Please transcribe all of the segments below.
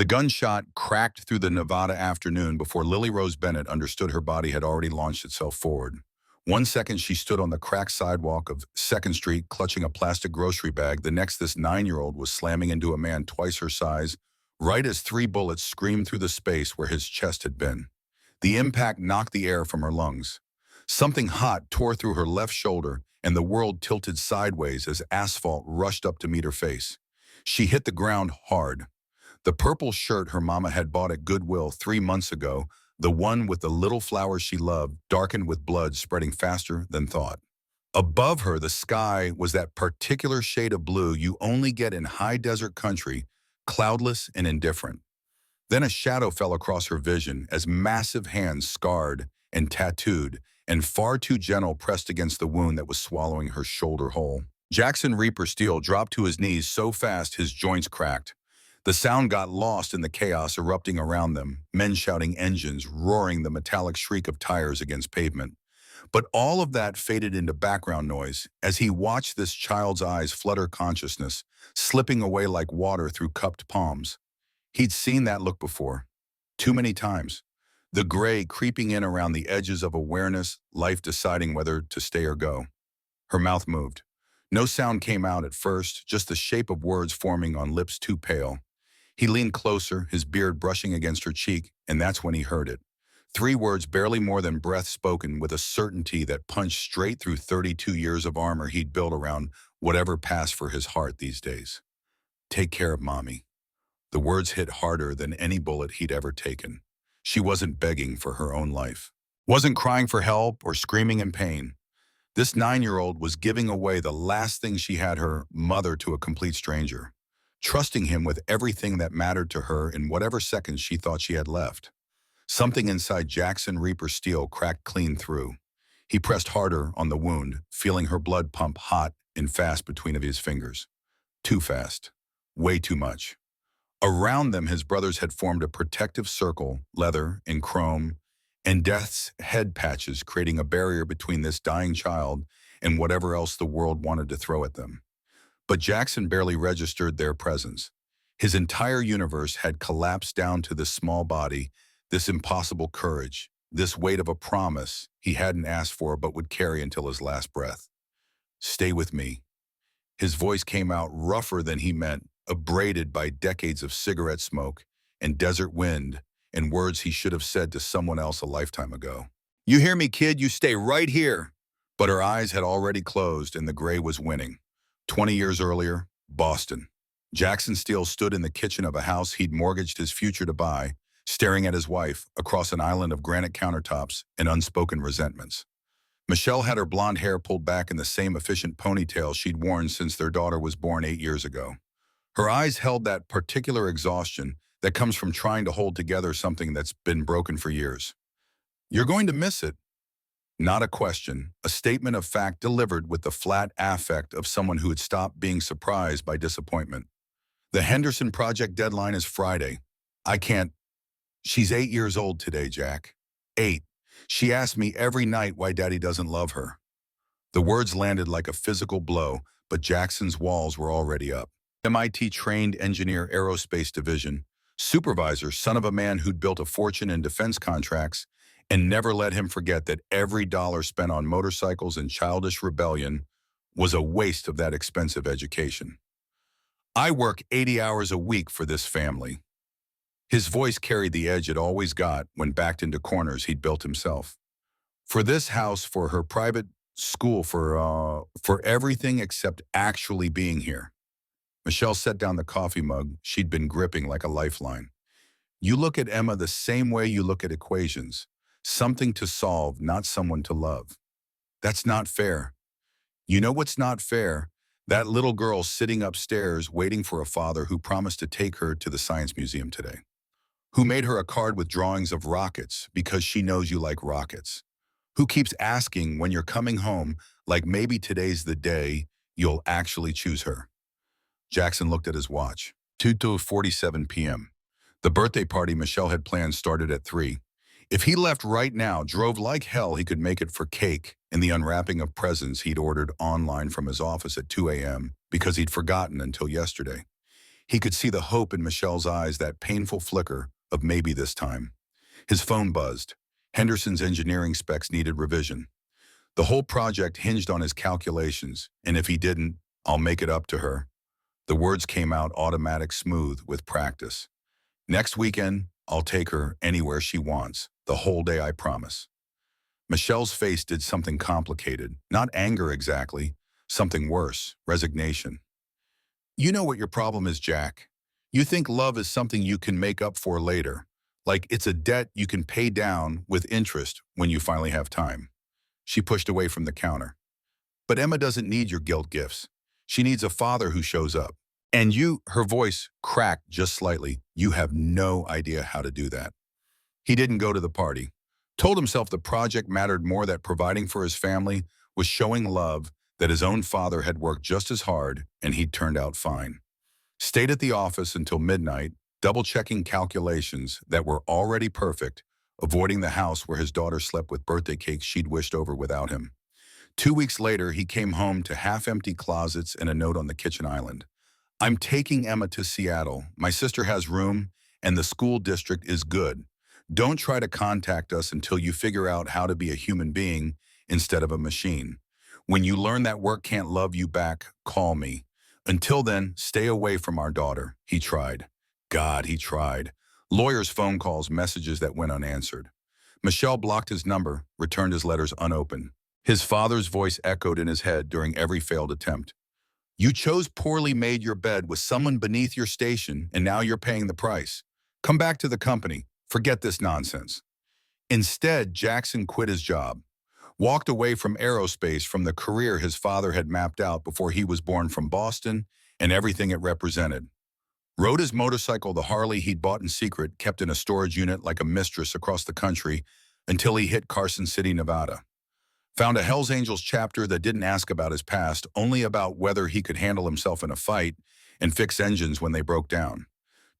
The gunshot cracked through the Nevada afternoon before Lily Rose Bennett understood her body had already launched itself forward. 1 second she stood on the cracked sidewalk of 2nd Street clutching a plastic grocery bag. The next, this 9-year-old was slamming into a man twice her size, right as 3 bullets screamed through the space where his chest had been. The impact knocked the air from her lungs. Something hot tore through her left shoulder, and the world tilted sideways as asphalt rushed up to meet her face. She hit the ground hard. The purple shirt her mama had bought at Goodwill 3 months ago, the one with the little flowers she loved, darkened with blood spreading faster than thought. Above her, the sky was that particular shade of blue you only get in high desert country, cloudless and indifferent. Then a shadow fell across her vision as massive hands, scarred and tattooed and far too gentle, pressed against the wound that was swallowing her shoulder whole. Jackson Reaper Steele dropped to his knees so fast his joints cracked. The sound got lost in the chaos erupting around them, men shouting, engines roaring, the metallic shriek of tires against pavement. But all of that faded into background noise as he watched this child's eyes flutter, consciousness slipping away like water through cupped palms. He'd seen that look before, too many times. The gray creeping in around the edges of awareness, life deciding whether to stay or go. Her mouth moved. No sound came out at first, just the shape of words forming on lips too pale. He leaned closer, his beard brushing against her cheek, and that's when he heard it. 3 words, barely more than breath, spoken with a certainty that punched straight through 32 years of armor he'd built around whatever passed for his heart these days. Take care of Mommy. The words hit harder than any bullet he'd ever taken. She wasn't begging for her own life, wasn't crying for help or screaming in pain. This 9-year-old was giving away the last thing she had, her mother, to a complete stranger, trusting him with everything that mattered to her in whatever seconds she thought she had left. Something inside Jackson Reaper Steele cracked clean through. He pressed harder on the wound, feeling her blood pump hot and fast between his fingers. Too fast. Way too much. Around them, his brothers had formed a protective circle, leather and chrome, and death's head patches, creating a barrier between this dying child and whatever else the world wanted to throw at them. But Jackson barely registered their presence. His entire universe had collapsed down to this small body, this impossible courage, this weight of a promise he hadn't asked for but would carry until his last breath. Stay with me. His voice came out rougher than he meant, abraded by decades of cigarette smoke and desert wind and words he should have said to someone else a lifetime ago. You hear me, kid? You stay right here. But her eyes had already closed and the gray was winning. 20 years earlier, Boston. Jackson Steele stood in the kitchen of a house he'd mortgaged his future to buy, staring at his wife across an island of granite countertops and unspoken resentments. Michelle had her blonde hair pulled back in the same efficient ponytail she'd worn since their daughter was born 8 years ago. Her eyes held that particular exhaustion that comes from trying to hold together something that's been broken for years. You're going to miss it. Not a question, a statement of fact delivered with the flat affect of someone who had stopped being surprised by disappointment. The Henderson project deadline is Friday. I can't. She's 8 years old today, Jack. 8. She asks me every night why Daddy doesn't love her. The words landed like a physical blow, but Jackson's walls were already up. MIT-trained engineer, aerospace division, supervisor, son of a man who'd built a fortune in defense contracts, and never let him forget that every dollar spent on motorcycles and childish rebellion was a waste of that expensive education. I work 80 hours a week for this family. His voice carried the edge it always got when backed into corners he'd built himself. For this house, for her private school, for everything except actually being here. Michelle set down the coffee mug she'd been gripping like a lifeline. You look at Emma the same way you look at equations. Something to solve, not someone to love. That's not fair. You know what's not fair? That little girl sitting upstairs waiting for a father who promised to take her to the Science Museum today. Who made her a card with drawings of rockets because she knows you like rockets. Who keeps asking when you're coming home, like maybe today's the day you'll actually choose her. Jackson looked at his watch. 2:47 p.m. The birthday party Michelle had planned started at 3. If he left right now, drove like hell, he could make it for cake and the unwrapping of presents he'd ordered online from his office at 2 a.m. because he'd forgotten until yesterday. He could see the hope in Michelle's eyes, that painful flicker of maybe this time. His phone buzzed. Henderson's engineering specs needed revision. The whole project hinged on his calculations, and if he didn't, I'll make it up to her. The words came out automatic, smooth, with practice. Next weekend, I'll take her anywhere she wants, the whole day, I promise. Michelle's face did something complicated, not anger exactly, something worse, resignation. You know what your problem is, Jack. You think love is something you can make up for later, like it's a debt you can pay down with interest when you finally have time. She pushed away from the counter. But Emma doesn't need your guilt gifts. She needs a father who shows up. And you, her voice cracked just slightly, you have no idea how to do that. He didn't go to the party. Told himself the project mattered more, that providing for his family was showing love, that his own father had worked just as hard and he'd turned out fine. Stayed at the office until midnight, double-checking calculations that were already perfect, avoiding the house where his daughter slept with birthday cakes she'd wished over without him. 2 weeks later, he came home to half-empty closets and a note on the kitchen island. I'm taking Emma to Seattle. My sister has room, and the school district is good. Don't try to contact us until you figure out how to be a human being instead of a machine. When you learn that work can't love you back, call me. Until then, stay away from our daughter. He tried. God, he tried. Lawyers' phone calls, messages that went unanswered. Michelle blocked his number, returned his letters unopened. His father's voice echoed in his head during every failed attempt. You chose poorly, made your bed with someone beneath your station, and now you're paying the price. Come back to the company. Forget this nonsense. Instead, Jackson quit his job, walked away from aerospace, from the career his father had mapped out before he was born, from Boston and everything it represented. Rode his motorcycle, the Harley he'd bought in secret, kept in a storage unit like a mistress, across the country until he hit Carson City, Nevada. Found a Hells Angels chapter that didn't ask about his past, only about whether he could handle himself in a fight and fix engines when they broke down.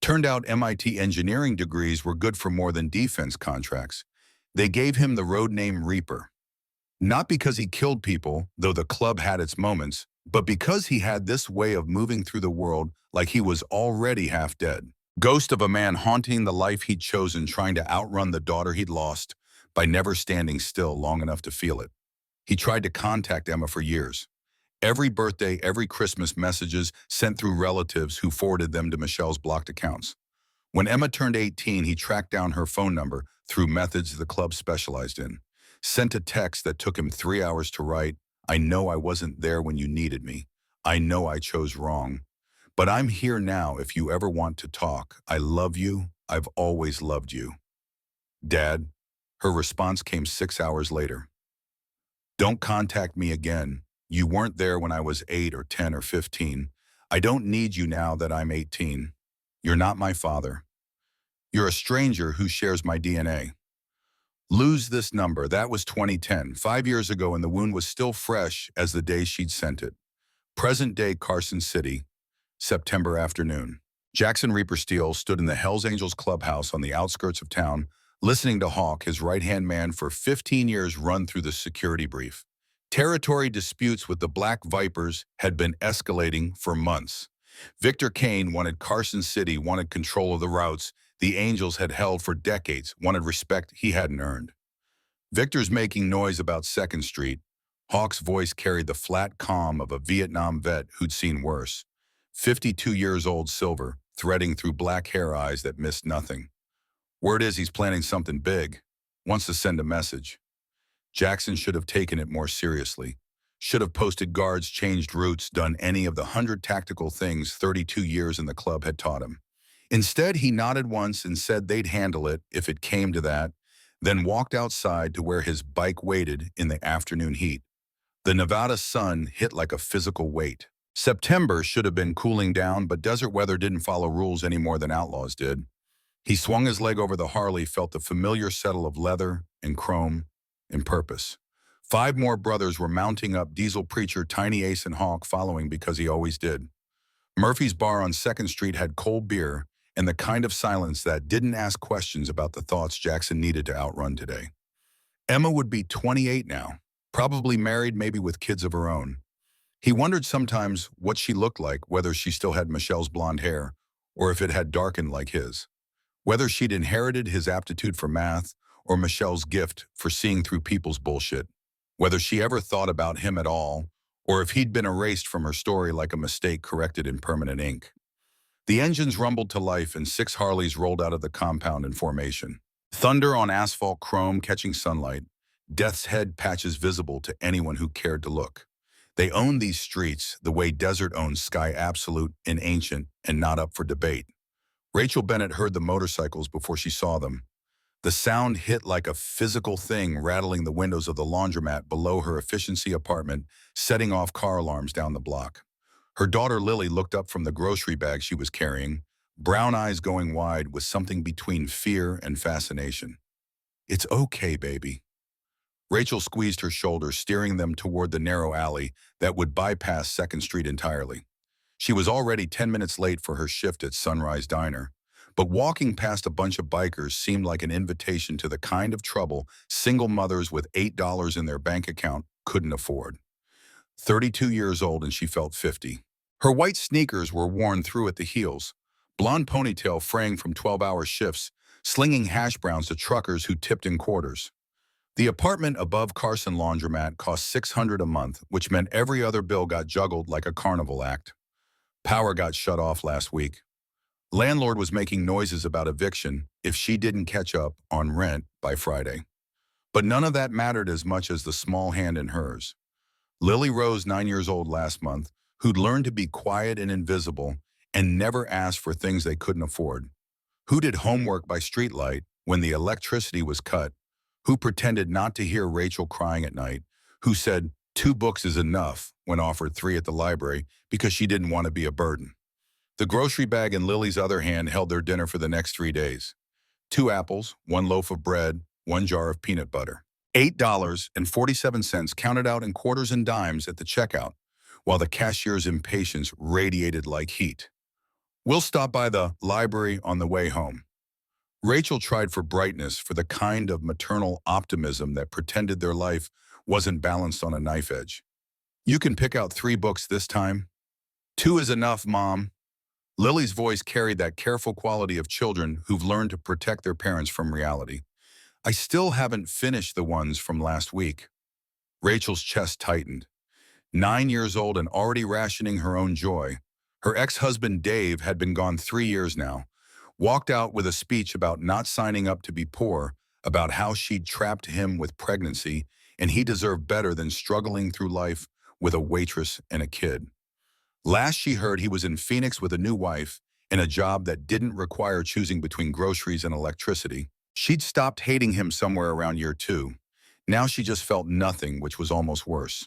Turned out MIT engineering degrees were good for more than defense contracts. They gave him the road name Reaper. Not because he killed people, though the club had its moments, but because he had this way of moving through the world like he was already half dead. Ghost of a man haunting the life he'd chosen, trying to outrun the daughter he'd lost by never standing still long enough to feel it. He tried to contact Emma for years. Every birthday, every Christmas, messages sent through relatives who forwarded them to Michelle's blocked accounts. When Emma turned 18, he tracked down her phone number through methods the club specialized in. Sent a text that took him 3 hours to write. I know I wasn't there when you needed me. I know I chose wrong. But I'm here now if you ever want to talk. I love you. I've always loved you. Dad. Her response came 6 hours later. Don't contact me again. You weren't there when I was 8 or 10 or 15. I don't need you now that I'm 18. You're not my father. You're a stranger who shares my DNA. Lose this number. That was 2010, 5 years ago, and the wound was still fresh as the day she'd sent it. Present day Carson City, September afternoon. Jackson Reaper Steele stood in the Hells Angels clubhouse on the outskirts of town, listening to Hawk, his right-hand man for 15 years, run through the security brief. Territory disputes with the Black Vipers had been escalating for months. Victor Kane wanted Carson City, wanted control of the routes the Angels had held for decades, wanted respect he hadn't earned. Victor's making noise about 2nd Street. Hawk's voice carried the flat calm of a Vietnam vet who'd seen worse. 52 years old, silver, threading through black hair eyes that missed nothing. Word is he's planning something big, wants to send a message. Jackson should have taken it more seriously. Should have posted guards, changed routes, done any of the 100 tactical things 32 years in the club had taught him. Instead, he nodded once and said they'd handle it if it came to that, then walked outside to where his bike waited in the afternoon heat. The Nevada sun hit like a physical weight. September should have been cooling down, but desert weather didn't follow rules any more than outlaws did. He swung his leg over the Harley, felt the familiar settle of leather and chrome and purpose. 5 more brothers were mounting up, Diesel, Preacher, Tiny Ace, and Hawk following because he always did. Murphy's Bar on 2nd Street had cold beer and the kind of silence that didn't ask questions about the thoughts Jackson needed to outrun today. Emma would be 28 now, probably married, maybe with kids of her own. He wondered sometimes what she looked like, whether she still had Michelle's blonde hair or if it had darkened like his. Whether she'd inherited his aptitude for math or Michelle's gift for seeing through people's bullshit. Whether she ever thought about him at all, or if he'd been erased from her story like a mistake corrected in permanent ink. The engines rumbled to life and 6 Harleys rolled out of the compound in formation. Thunder on asphalt chrome catching sunlight, death's head patches visible to anyone who cared to look. They owned these streets the way desert owns sky absolute and ancient and not up for debate. Rachel Bennett heard the motorcycles before she saw them. The sound hit like a physical thing rattling the windows of the laundromat below her efficiency apartment, setting off car alarms down the block. Her daughter Lily looked up from the grocery bag she was carrying, brown eyes going wide with something between fear and fascination. "It's okay, baby." Rachel squeezed her shoulder, steering them toward the narrow alley that would bypass 2nd Street entirely. She was already 10 minutes late for her shift at Sunrise Diner, but walking past a bunch of bikers seemed like an invitation to the kind of trouble single mothers with $8 in their bank account couldn't afford. 32 years old and she felt 50. Her white sneakers were worn through at the heels, blonde ponytail fraying from 12-hour shifts, slinging hash browns to truckers who tipped in quarters. The apartment above Carson Laundromat cost $600 a month, which meant every other bill got juggled like a carnival act. Power got shut off last week. Landlord was making noises about eviction if she didn't catch up on rent by Friday. But none of that mattered as much as the small hand in hers. Lily Rose, 9 years old last month, who'd learned to be quiet and invisible and never asked for things they couldn't afford. Who did homework by streetlight when the electricity was cut? Who pretended not to hear Rachel crying at night? Who said 2 books is enough when offered 3 at the library because she didn't want to be a burden? The grocery bag in Lily's other hand held their dinner for the next 3 days. 2 apples, 1 loaf of bread, 1 jar of peanut butter. $8.47 counted out in quarters and dimes at the checkout, while the cashier's impatience radiated like heat. "We'll stop by the library on the way home." Rachel tried for brightness, for the kind of maternal optimism that pretended their life wasn't balanced on a knife edge. "You can pick out 3 books this time." "2 is enough, Mom." Lily's voice carried that careful quality of children who've learned to protect their parents from reality. "I still haven't finished the ones from last week." Rachel's chest tightened. 9 years old and already rationing her own joy. Her ex-husband Dave had been gone 3 years now. Walked out with a speech about not signing up to be poor, about how she'd trapped him with pregnancy, and he deserved better than struggling through life with a waitress and a kid. Last she heard, he was in Phoenix with a new wife and a job that didn't require choosing between groceries and electricity. She'd stopped hating him somewhere around year 2. Now she just felt nothing, which was almost worse.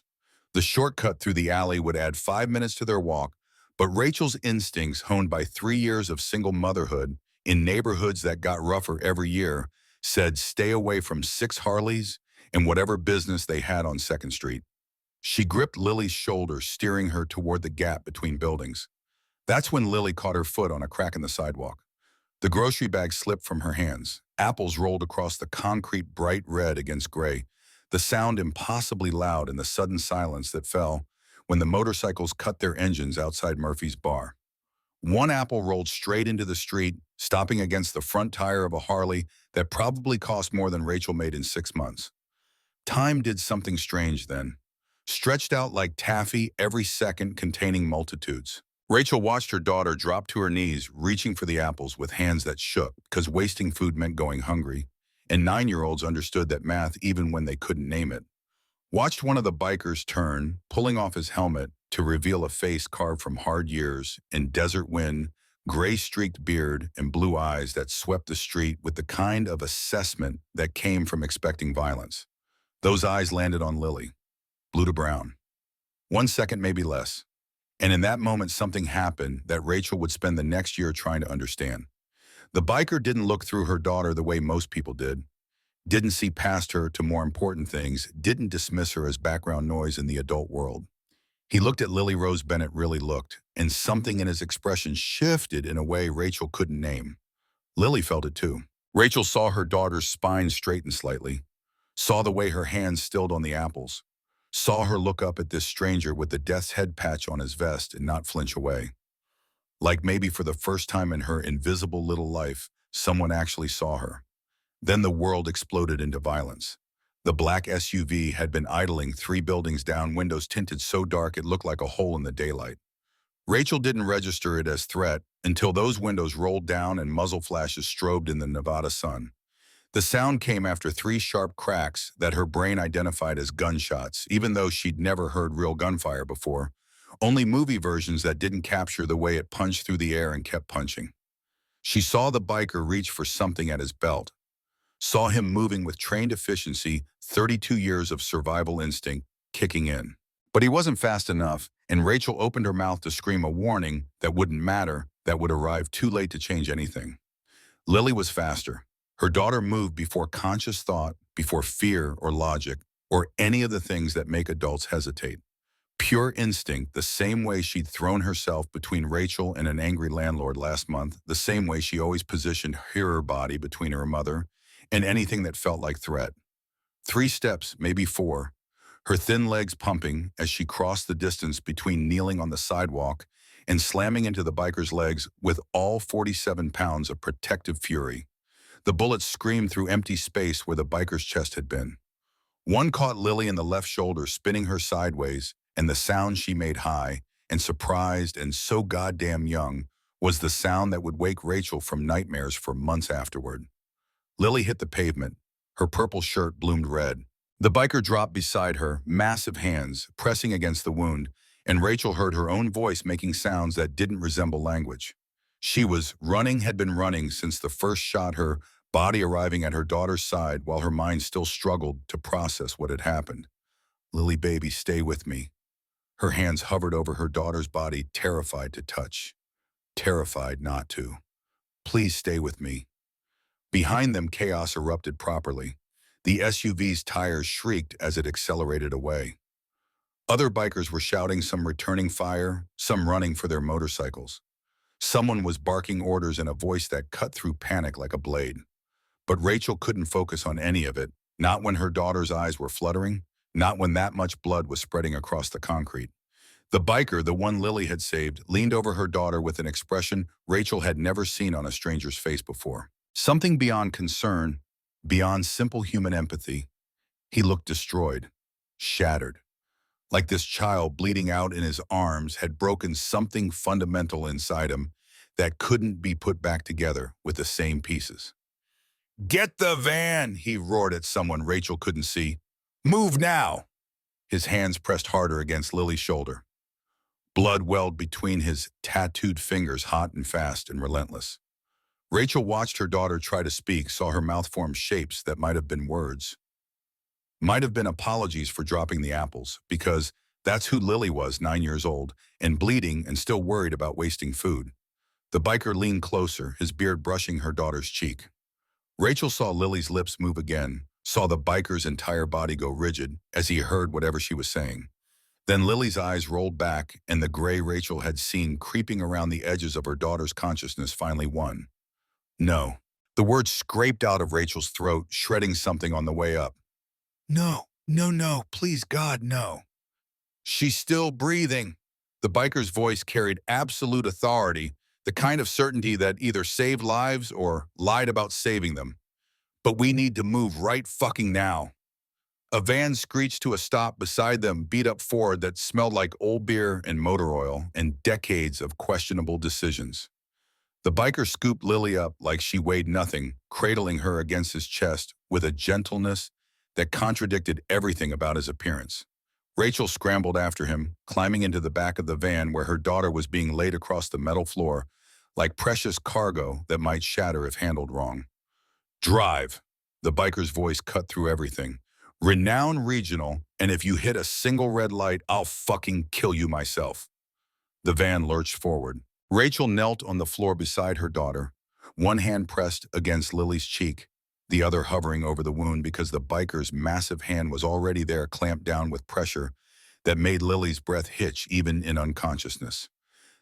The shortcut through the alley would add 5 minutes to their walk, but Rachel's instincts, honed by 3 years of single motherhood in neighborhoods that got rougher every year, said stay away from 6 Harleys and whatever business they had on 2nd Street. She gripped Lily's shoulder, steering her toward the gap between buildings. That's when Lily caught her foot on a crack in the sidewalk. The grocery bag slipped from her hands. Apples rolled across the concrete, bright red against gray, the sound impossibly loud in the sudden silence that fell when the motorcycles cut their engines outside Murphy's bar. 1 apple rolled straight into the street, stopping against the front tire of a Harley that probably cost more than Rachel made in 6 months. Time did something strange then. Stretched out like taffy, every second containing multitudes. Rachel watched her daughter drop to her knees, reaching for the apples with hands that shook because wasting food meant going hungry, and 9-year-olds understood that math even when they couldn't name it. Watched one of the bikers turn, pulling off his helmet to reveal a face carved from hard years and desert wind, gray-streaked beard, and blue eyes that swept the street with the kind of assessment that came from expecting violence. Those eyes landed on Lily. Blue to brown. 1 second, maybe less. And in that moment, something happened that Rachel would spend the next year trying to understand. The biker didn't look through her daughter the way most people did. Didn't see past her to more important things, didn't dismiss her as background noise in the adult world. He looked at Lily Rose Bennett, really looked, and something in his expression shifted in a way Rachel couldn't name. Lily felt it too. Rachel saw her daughter's spine straighten slightly, saw the way her hands stilled on the apples, saw her look up at this stranger with the death's head patch on his vest and not flinch away. Like maybe for the first time in her invisible little life, someone actually saw her. Then the world exploded into violence. The black SUV had been idling 3 buildings down, windows tinted so dark it looked like a hole in the daylight. Rachel didn't register it as threat until those windows rolled down and muzzle flashes strobed in the Nevada sun. The sound came after 3 sharp cracks that her brain identified as gunshots, even though she'd never heard real gunfire before, only movie versions that didn't capture the way it punched through the air and kept punching. She saw the biker reach for something at his belt, saw him moving with trained efficiency, 32 years of survival instinct kicking in. But he wasn't fast enough, and Rachel opened her mouth to scream a warning that wouldn't matter, that would arrive too late to change anything. Lily was faster. Her daughter moved before conscious thought, before fear or logic, or any of the things that make adults hesitate. Pure instinct, the same way she'd thrown herself between Rachel and an angry landlord last month, the same way she always positioned her body between her mother and anything that felt like threat. 3 steps, maybe 4, her thin legs pumping as she crossed the distance between kneeling on the sidewalk and slamming into the biker's legs with all 47 pounds of protective fury. The bullets screamed through empty space where the biker's chest had been. One caught Lily in the left shoulder, spinning her sideways, and the sound she made high and surprised and so goddamn young was the sound that would wake Rachel from nightmares for months afterward. Lily hit the pavement. Her purple shirt bloomed red. The biker dropped beside her, massive hands pressing against the wound, and Rachel heard her own voice making sounds that didn't resemble language. She was running, had been running since the first shot, her body arriving at her daughter's side while her mind still struggled to process what had happened. Lily, baby, stay with me. Her hands hovered over her daughter's body, terrified to touch, terrified not to. Please stay with me. Behind them, chaos erupted properly. The SUV's tires shrieked as it accelerated away. Other bikers were shouting, some returning fire, some running for their motorcycles. Someone was barking orders in a voice that cut through panic like a blade. But Rachel couldn't focus on any of it, not when her daughter's eyes were fluttering, not when that much blood was spreading across the concrete. The biker, the one Lily had saved, leaned over her daughter with an expression Rachel had never seen on a stranger's face before. Something beyond concern, beyond simple human empathy. He looked destroyed, shattered. Like this child bleeding out in his arms had broken something fundamental inside him that couldn't be put back together with the same pieces. "Get the van!" he roared at someone Rachel couldn't see. "Move now!" His hands pressed harder against Lily's shoulder. Blood welled between his tattooed fingers, hot and fast and relentless. Rachel watched her daughter try to speak, saw her mouth form shapes that might have been words. Might have been apologies for dropping the apples, because that's who Lily was, 9 years old, and bleeding and still worried about wasting food. The biker leaned closer, his beard brushing her daughter's cheek. Rachel saw Lily's lips move again, saw the biker's entire body go rigid as he heard whatever she was saying. Then Lily's eyes rolled back, and the gray Rachel had seen creeping around the edges of her daughter's consciousness finally won. No. The word scraped out of Rachel's throat, shredding something on the way up. "No, no, no, please God, no." "She's still breathing." The biker's voice carried absolute authority, the kind of certainty that either saved lives or lied about saving them. "But we need to move right fucking now." A van screeched to a stop beside them, beat-up Ford that smelled like old beer and motor oil and decades of questionable decisions. The biker scooped Lily up like she weighed nothing, cradling her against his chest with a gentleness that contradicted everything about his appearance. Rachel scrambled after him, climbing into the back of the van where her daughter was being laid across the metal floor like precious cargo that might shatter if handled wrong. "Drive." The biker's voice cut through everything. "Renowned regional, and if you hit a single red light, I'll fucking kill you myself." The van lurched forward. Rachel knelt on the floor beside her daughter, one hand pressed against Lily's cheek, the other hovering over the wound because the biker's massive hand was already there, clamped down with pressure that made Lily's breath hitch even in unconsciousness.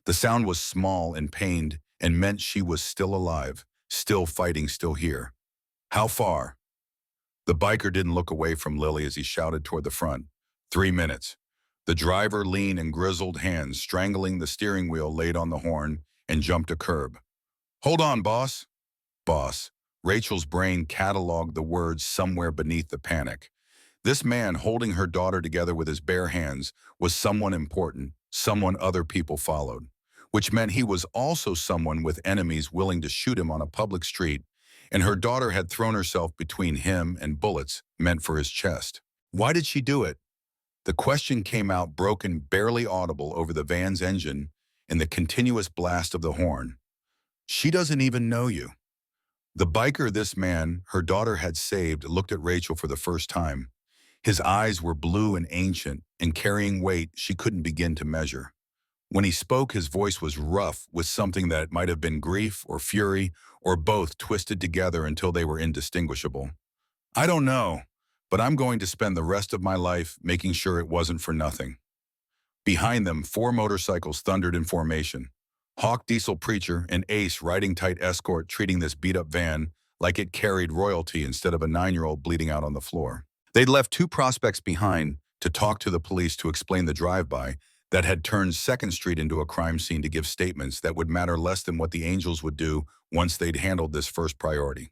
The sound was small and pained and meant she was still alive, still fighting, still here. "How far?" The biker didn't look away from Lily as he shouted toward the front. 3 minutes. The driver, lean and grizzled, hands strangling the steering wheel, laid on the horn, and jumped a curb. "Hold on, boss." Boss. Rachel's brain cataloged the words somewhere beneath the panic. This man holding her daughter together with his bare hands was someone important, someone other people followed, which meant he was also someone with enemies willing to shoot him on a public street, and her daughter had thrown herself between him and bullets meant for his chest. Why did she do it? The question came out broken, barely audible over the van's engine and the continuous blast of the horn. "She doesn't even know you." The biker this man, her daughter had saved, looked at Rachel for the first time. His eyes were blue and ancient and carrying weight she couldn't begin to measure. When he spoke, his voice was rough with something that might have been grief or fury or both twisted together until they were indistinguishable. "I don't know, but I'm going to spend the rest of my life making sure it wasn't for nothing." Behind them, 4 motorcycles thundered in formation. Hawk Diesel Preacher and Ace riding tight escort, treating this beat-up van like it carried royalty instead of a 9-year-old bleeding out on the floor. They'd left 2 prospects behind to talk to the police to explain the drive-by that had turned 2nd Street into a crime scene, to give statements that would matter less than what the Angels would do once they'd handled this first priority.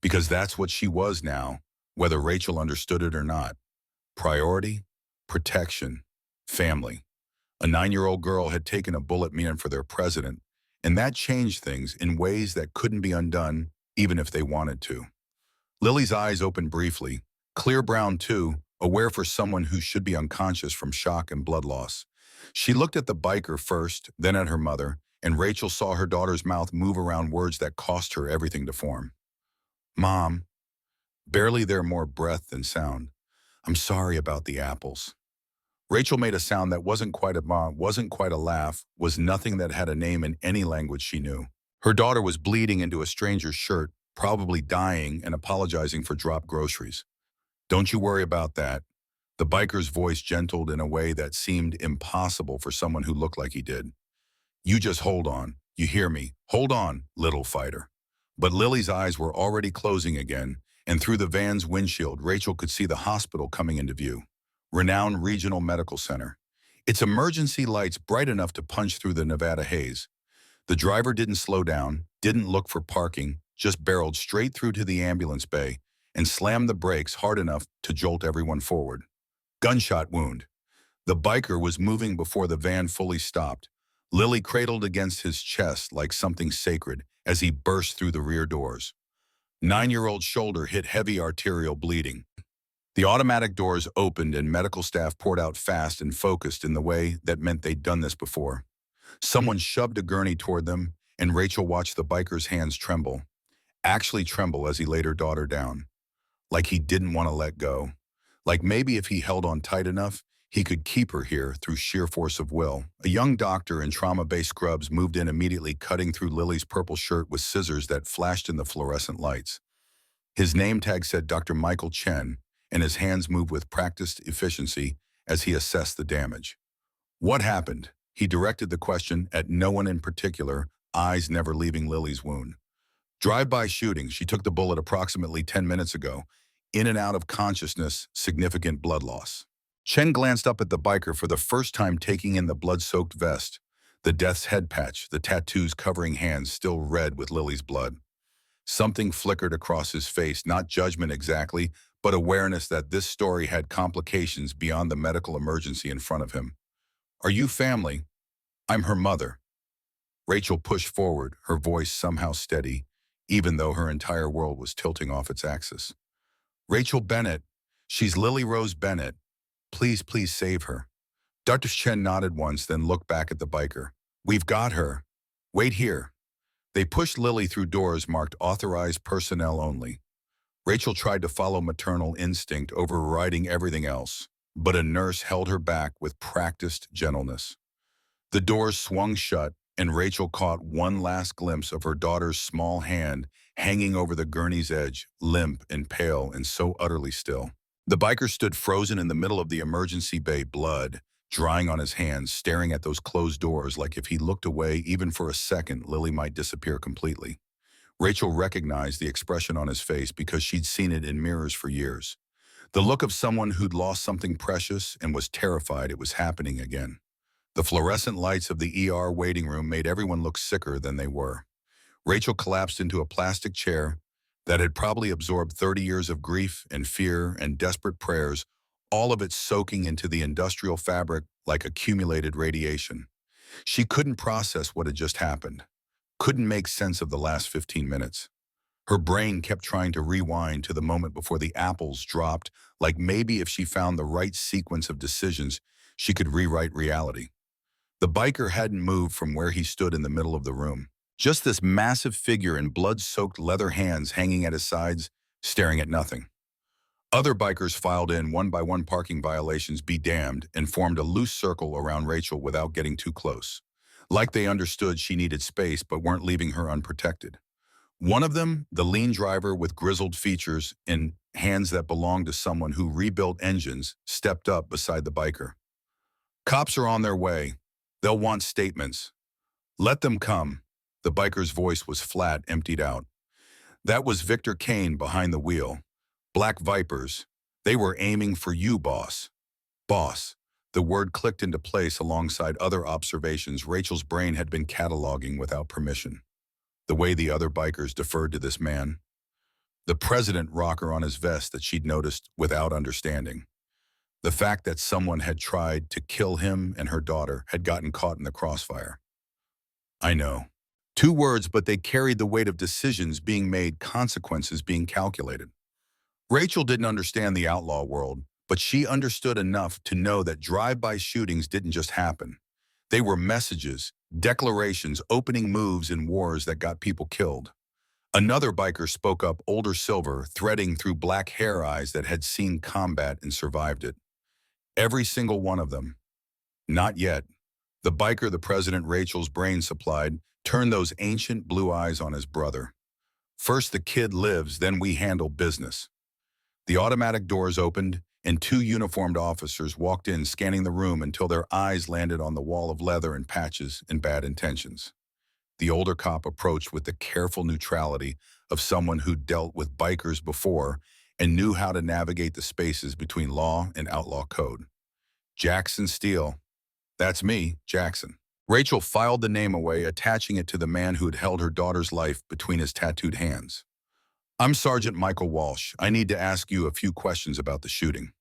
Because that's what she was now, whether Rachel understood it or not. Priority, protection, family. A 9-year-old girl had taken a bullet meant for their president, and that changed things in ways that couldn't be undone, even if they wanted to. Lily's eyes opened briefly, clear brown too, aware for someone who should be unconscious from shock and blood loss. She looked at the biker first, then at her mother, and Rachel saw her daughter's mouth move around words that cost her everything to form. "Mom." Barely there, more breath than sound. "I'm sorry about the apples." Rachel made a sound that wasn't quite a mom, wasn't quite a laugh, was nothing that had a name in any language she knew. Her daughter was bleeding into a stranger's shirt, probably dying and apologizing for dropped groceries. "Don't you worry about that." The biker's voice gentled in a way that seemed impossible for someone who looked like he did. "You just hold on. You hear me? Hold on, little fighter." But Lily's eyes were already closing again, and through the van's windshield, Rachel could see the hospital coming into view. Renowned Regional Medical Center. Its emergency lights bright enough to punch through the Nevada haze. The driver didn't slow down, didn't look for parking, just barreled straight through to the ambulance bay and slammed the brakes hard enough to jolt everyone forward. Gunshot wound. The biker was moving before the van fully stopped. Lily cradled against his chest like something sacred as he burst through the rear doors. 9-year-old shoulder hit heavy arterial bleeding. The automatic doors opened and medical staff poured out fast and focused in the way that meant they'd done this before. Someone shoved a gurney toward them, and Rachel watched the biker's hands tremble. Actually tremble as he laid her daughter down. Like he didn't want to let go. Like maybe if he held on tight enough, he could keep her here through sheer force of will. A young doctor in trauma-based scrubs moved in immediately, cutting through Lily's purple shirt with scissors that flashed in the fluorescent lights. His name tag said Dr. Michael Chen, and his hands moved with practiced efficiency as he assessed the damage. "What happened?" He directed the question at no one in particular, eyes never leaving Lily's wound. "Drive-by shooting. She took the bullet approximately 10 minutes ago. In and out of consciousness, significant blood loss." Chen glanced up at the biker for the first time, taking in the blood-soaked vest, the death's head patch, the tattoos covering hands still red with Lily's blood. Something flickered across his face, not judgment exactly, but awareness that this story had complications beyond the medical emergency in front of him. "Are you family?" "I'm her mother." Rachel pushed forward, her voice somehow steady, even though her entire world was tilting off its axis. "Rachel Bennett. She's Lily Rose Bennett. Please, please save her." Dr. Chen nodded once, then looked back at the biker. "We've got her. Wait here." They pushed Lily through doors marked authorized personnel only. Rachel tried to follow maternal instinct, overriding everything else, but a nurse held her back with practiced gentleness. The doors swung shut, and Rachel caught one last glimpse of her daughter's small hand hanging over the gurney's edge, limp and pale and so utterly still. The biker stood frozen in the middle of the emergency bay, blood drying on his hands, staring at those closed doors like if he looked away even for a second, Lily might disappear completely. Rachel recognized the expression on his face because she'd seen it in mirrors for years. The look of someone who'd lost something precious and was terrified it was happening again. The fluorescent lights of the ER waiting room made everyone look sicker than they were. Rachel collapsed into a plastic chair that had probably absorbed 30 years of grief and fear and desperate prayers, all of it soaking into the industrial fabric like accumulated radiation. She couldn't process what had just happened, couldn't make sense of the last 15 minutes. Her brain kept trying to rewind to the moment before the apples dropped, like maybe if she found the right sequence of decisions, she could rewrite reality. The biker hadn't moved from where he stood in the middle of the room. Just this massive figure in blood-soaked leather hands hanging at his sides, staring at nothing. Other bikers filed in one by one, parking violations be damned, and formed a loose circle around Rachel without getting too close. Like they understood she needed space but weren't leaving her unprotected. One of them, the lean driver with grizzled features and hands that belonged to someone who rebuilt engines, stepped up beside the biker. "Cops are on their way. They'll want statements. Let them come." The biker's voice was flat, emptied out. "That was Victor Kane behind the wheel. Black Vipers. They were aiming for you, boss." Boss. The word clicked into place alongside other observations Rachel's brain had been cataloging without permission. The way the other bikers deferred to this man. The president rocker on his vest that she'd noticed without understanding. The fact that someone had tried to kill him and her daughter had gotten caught in the crossfire. I know. 2 words, but they carried the weight of decisions being made, consequences being calculated. Rachel didn't understand the outlaw world, but she understood enough to know that drive-by shootings didn't just happen. They were messages, declarations, opening moves in wars that got people killed. Another biker spoke up, older silver, threading through black hair eyes that had seen combat and survived it. Every single one of them. Not yet. The biker the President Rachel's brain supplied turned those ancient blue eyes on his brother. "First the kid lives, then we handle business." The automatic doors opened, and 2 uniformed officers walked in, scanning the room until their eyes landed on the wall of leather and patches and bad intentions. The older cop approached with the careful neutrality of someone who'd dealt with bikers before and knew how to navigate the spaces between law and outlaw code. "Jackson Steele." "That's me, Jackson." Rachel filed the name away, attaching it to the man who'd held her daughter's life between his tattooed hands. "I'm Sergeant Michael Walsh. I need to ask you a few questions about the shooting."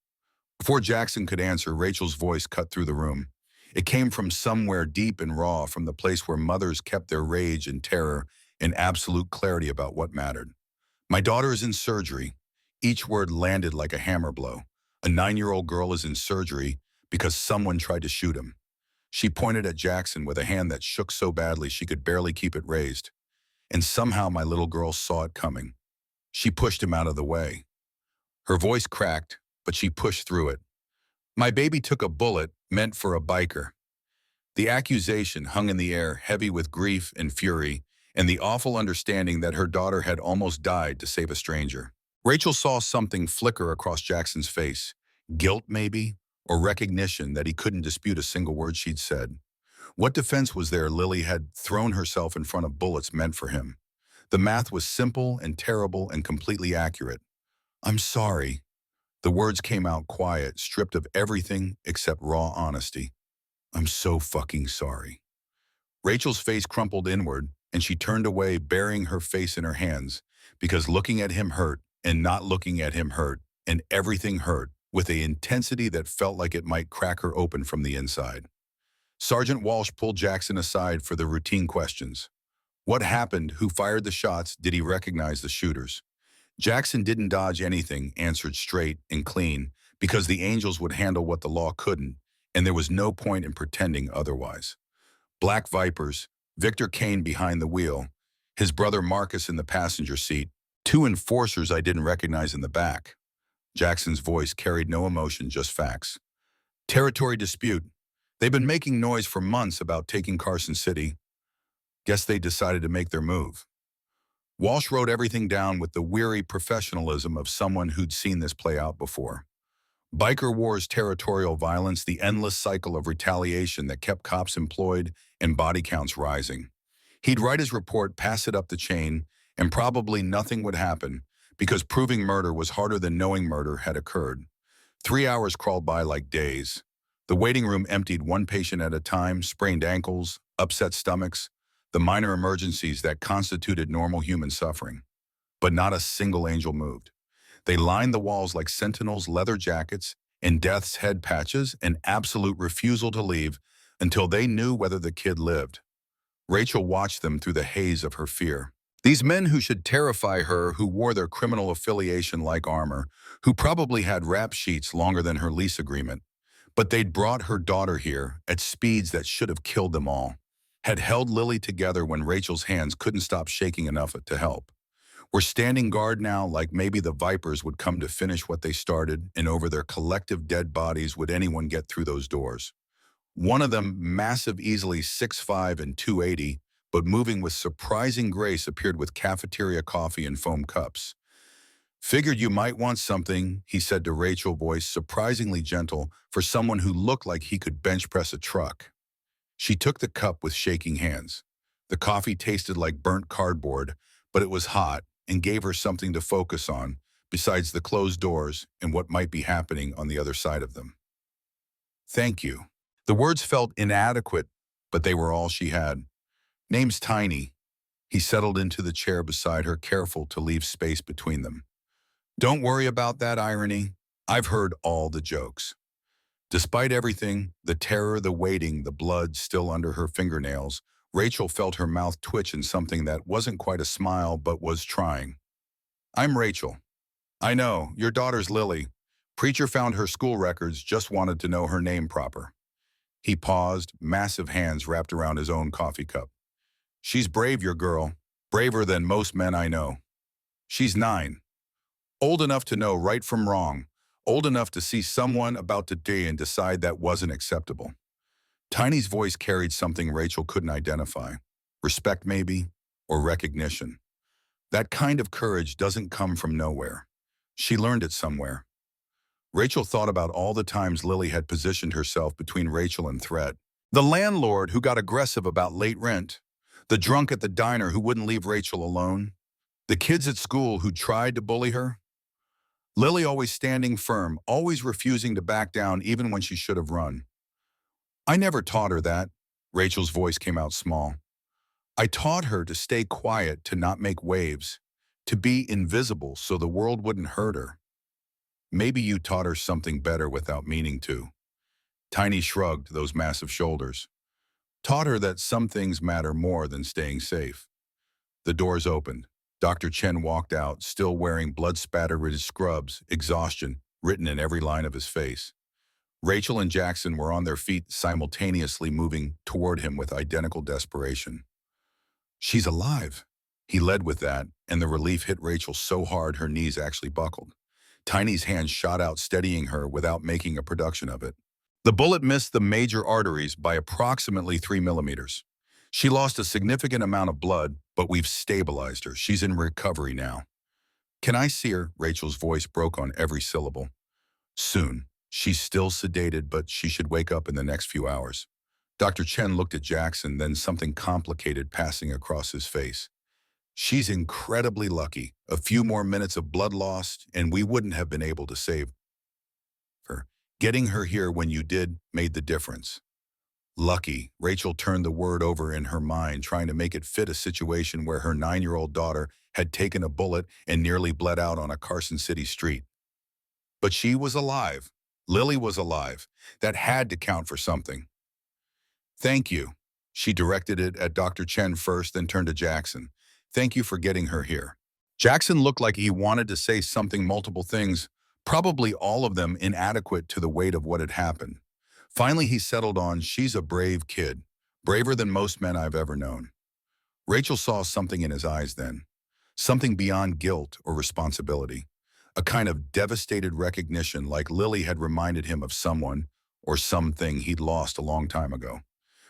Before Jackson could answer, Rachel's voice cut through the room. It came from somewhere deep and raw, from the place where mothers kept their rage and terror in absolute clarity about what mattered. "My daughter is in surgery." Each word landed like a hammer blow. A 9-year-old girl is in surgery because someone tried to shoot him. She pointed at Jackson with a hand that shook so badly she could barely keep it raised. "And somehow my little girl saw it coming. She pushed him out of the way." Her voice cracked, but she pushed through it. "My baby took a bullet meant for a biker." The accusation hung in the air, heavy with grief and fury, and the awful understanding that her daughter had almost died to save a stranger. Rachel saw something flicker across Jackson's face. Guilt, maybe, or recognition that he couldn't dispute a single word she'd said. What defense was there? Lily had thrown herself in front of bullets meant for him. The math was simple and terrible and completely accurate. "I'm sorry." The words came out quiet, stripped of everything except raw honesty. "I'm so fucking sorry." Rachel's face crumpled inward, and she turned away, burying her face in her hands, because looking at him hurt, and not looking at him hurt, and everything hurt, with an intensity that felt like it might crack her open from the inside. Sergeant Walsh pulled Jackson aside for the routine questions. What happened? Who fired the shots? Did he recognize the shooters? Jackson didn't dodge anything, answered straight and clean, because the angels would handle what the law couldn't, and there was no point in pretending otherwise. Black Vipers, Victor Kane behind the wheel, his brother Marcus in the passenger seat, 2 enforcers I didn't recognize in the back. Jackson's voice carried no emotion, just facts. "Territory dispute. They've been making noise for months about taking Carson City. Guess they decided to make their move." Walsh wrote everything down with the weary professionalism of someone who'd seen this play out before. Biker wars, territorial violence, the endless cycle of retaliation that kept cops employed and body counts rising. He'd write his report, pass it up the chain, and probably nothing would happen, because proving murder was harder than knowing murder had occurred. 3 hours crawled by like days. The waiting room emptied one patient at a time, sprained ankles, upset stomachs, the minor emergencies that constituted normal human suffering. But not a single angel moved. They lined the walls like sentinels, leather jackets, and death's head patches, an absolute refusal to leave until they knew whether the kid lived. Rachel watched them through the haze of her fear. These men who should terrify her, who wore their criminal affiliation like armor, who probably had rap sheets longer than her lease agreement, but they'd brought her daughter here at speeds that should have killed them all, had held Lily together when Rachel's hands couldn't stop shaking enough to help. Were standing guard now, like maybe the Vipers would come to finish what they started, and over their collective dead bodies would anyone get through those doors. One of them, massive, easily 6'5" and 280, but moving with surprising grace, appeared with cafeteria coffee and foam cups. "Figured you might want something," he said to Rachel, voice surprisingly gentle for someone who looked like he could bench press a truck. She took the cup with shaking hands. The coffee tasted like burnt cardboard, but it was hot and gave her something to focus on, besides the closed doors and what might be happening on the other side of them. "Thank you." The words felt inadequate, but they were all she had. "Name's Tiny." He settled into the chair beside her, careful to leave space between them. "Don't worry about that irony. I've heard all the jokes." Despite everything, the terror, the waiting, the blood still under her fingernails, Rachel felt her mouth twitch in something that wasn't quite a smile but was trying. "I'm Rachel. I know, your daughter's Lily. Preacher found her school records, just wanted to know her name proper." He paused, massive hands wrapped around his own coffee cup. "She's brave, your girl. Braver than most men I know. She's 9. Old enough to know right from wrong. Old enough to see someone about to die and decide that wasn't acceptable." Tiny's voice carried something Rachel couldn't identify. Respect, maybe, or recognition. That kind of courage doesn't come from nowhere. She learned it somewhere. Rachel thought about all the times Lily had positioned herself between Rachel and threat. The landlord who got aggressive about late rent. The drunk at the diner who wouldn't leave Rachel alone. The kids at school who tried to bully her. Lily always standing firm, always refusing to back down even when she should have run. "I never taught her that." Rachel's voice came out small. "I taught her to stay quiet, to not make waves, to be invisible so the world wouldn't hurt her. Maybe you taught her something better without meaning to." Tiny shrugged those massive shoulders. "Taught her that some things matter more than staying safe." The doors opened. Dr. Chen walked out, still wearing blood-spattered scrubs, exhaustion written in every line of his face. Rachel and Jackson were on their feet, simultaneously moving toward him with identical desperation. "She's alive." He led with that, and the relief hit Rachel so hard her knees actually buckled. Tiny's hand shot out, steadying her without making a production of it. The bullet missed the major arteries by approximately 3 millimeters. "She lost a significant amount of blood, but we've stabilized her. She's in recovery now." "Can I see her?" Rachel's voice broke on every syllable. "Soon. She's still sedated, but she should wake up in the next few hours." Dr. Chen looked at Jackson, then something complicated passing across his face. "She's incredibly lucky. A few more minutes of blood loss, and we wouldn't have been able to save her. Getting her here when you did made the difference." Lucky. Rachel turned the word over in her mind, trying to make it fit a situation where her 9-year-old daughter had taken a bullet and nearly bled out on a Carson City street. But she was alive. Lily was alive. That had to count for something. "Thank you." She directed it at Dr. Chen first, then turned to Jackson. "Thank you for getting her here." Jackson looked like he wanted to say something, multiple things, probably all of them inadequate to the weight of what had happened. Finally, he settled on, "She's a brave kid, braver than most men I've ever known." Rachel saw something in his eyes then, something beyond guilt or responsibility, a kind of devastated recognition, like Lily had reminded him of someone or something he'd lost a long time ago.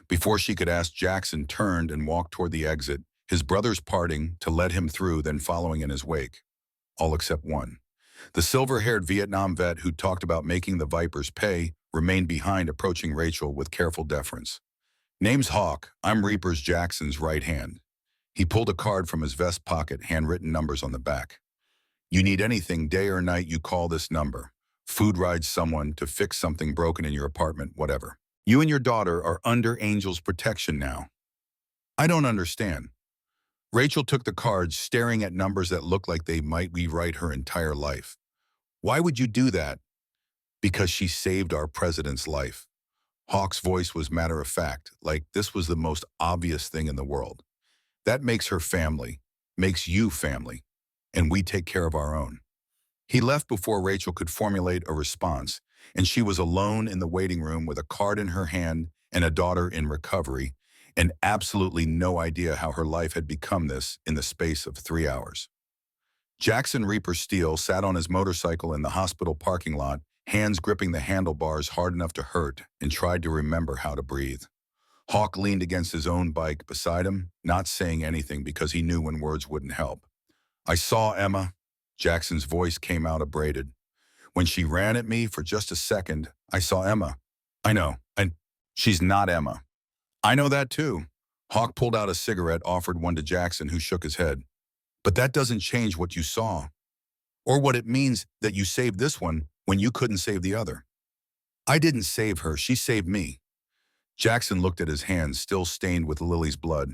Before she could ask, Jackson turned and walked toward the exit, his brothers parting to let him through, then following in his wake. All except one. The silver-haired Vietnam vet who talked about making the Vipers pay remained behind, approaching Rachel with careful deference. "Name's Hawk. I'm Reaper's Jackson's right hand." He pulled a card from his vest pocket, handwritten numbers on the back. "You need anything, day or night, you call this number. food rides someone to fix something broken in your apartment, whatever. You and your daughter are under Angel's protection now. I don't understand. Rachel took the cards, staring at numbers that looked like they might rewrite her entire life. Why would you do that? Because she saved our president's life. Hawk's voice was matter of fact, like this was the most obvious thing in the world. That makes her family, makes you family, and we take care of our own. He left before Rachel could formulate a response, and she was alone in the waiting room with a card in her hand and a daughter in recovery, and absolutely no idea how her life had become this in the space of 3 hours. Jackson Reaper Steele sat on his motorcycle in the hospital parking lot, hands gripping the handlebars hard enough to hurt, and tried to remember how to breathe. Hawk leaned against his own bike beside him, not saying anything because he knew when words wouldn't help. I saw Emma. Jackson's voice came out abraded. When she ran at me for just a second, I saw Emma. I know, and she's not Emma. I know that too. Hawk pulled out a cigarette, offered one to Jackson, who shook his head. But that doesn't change what you saw, or what it means that you saved this one when you couldn't save the other. I didn't save her, she saved me. Jackson looked at his hands, still stained with Lily's blood.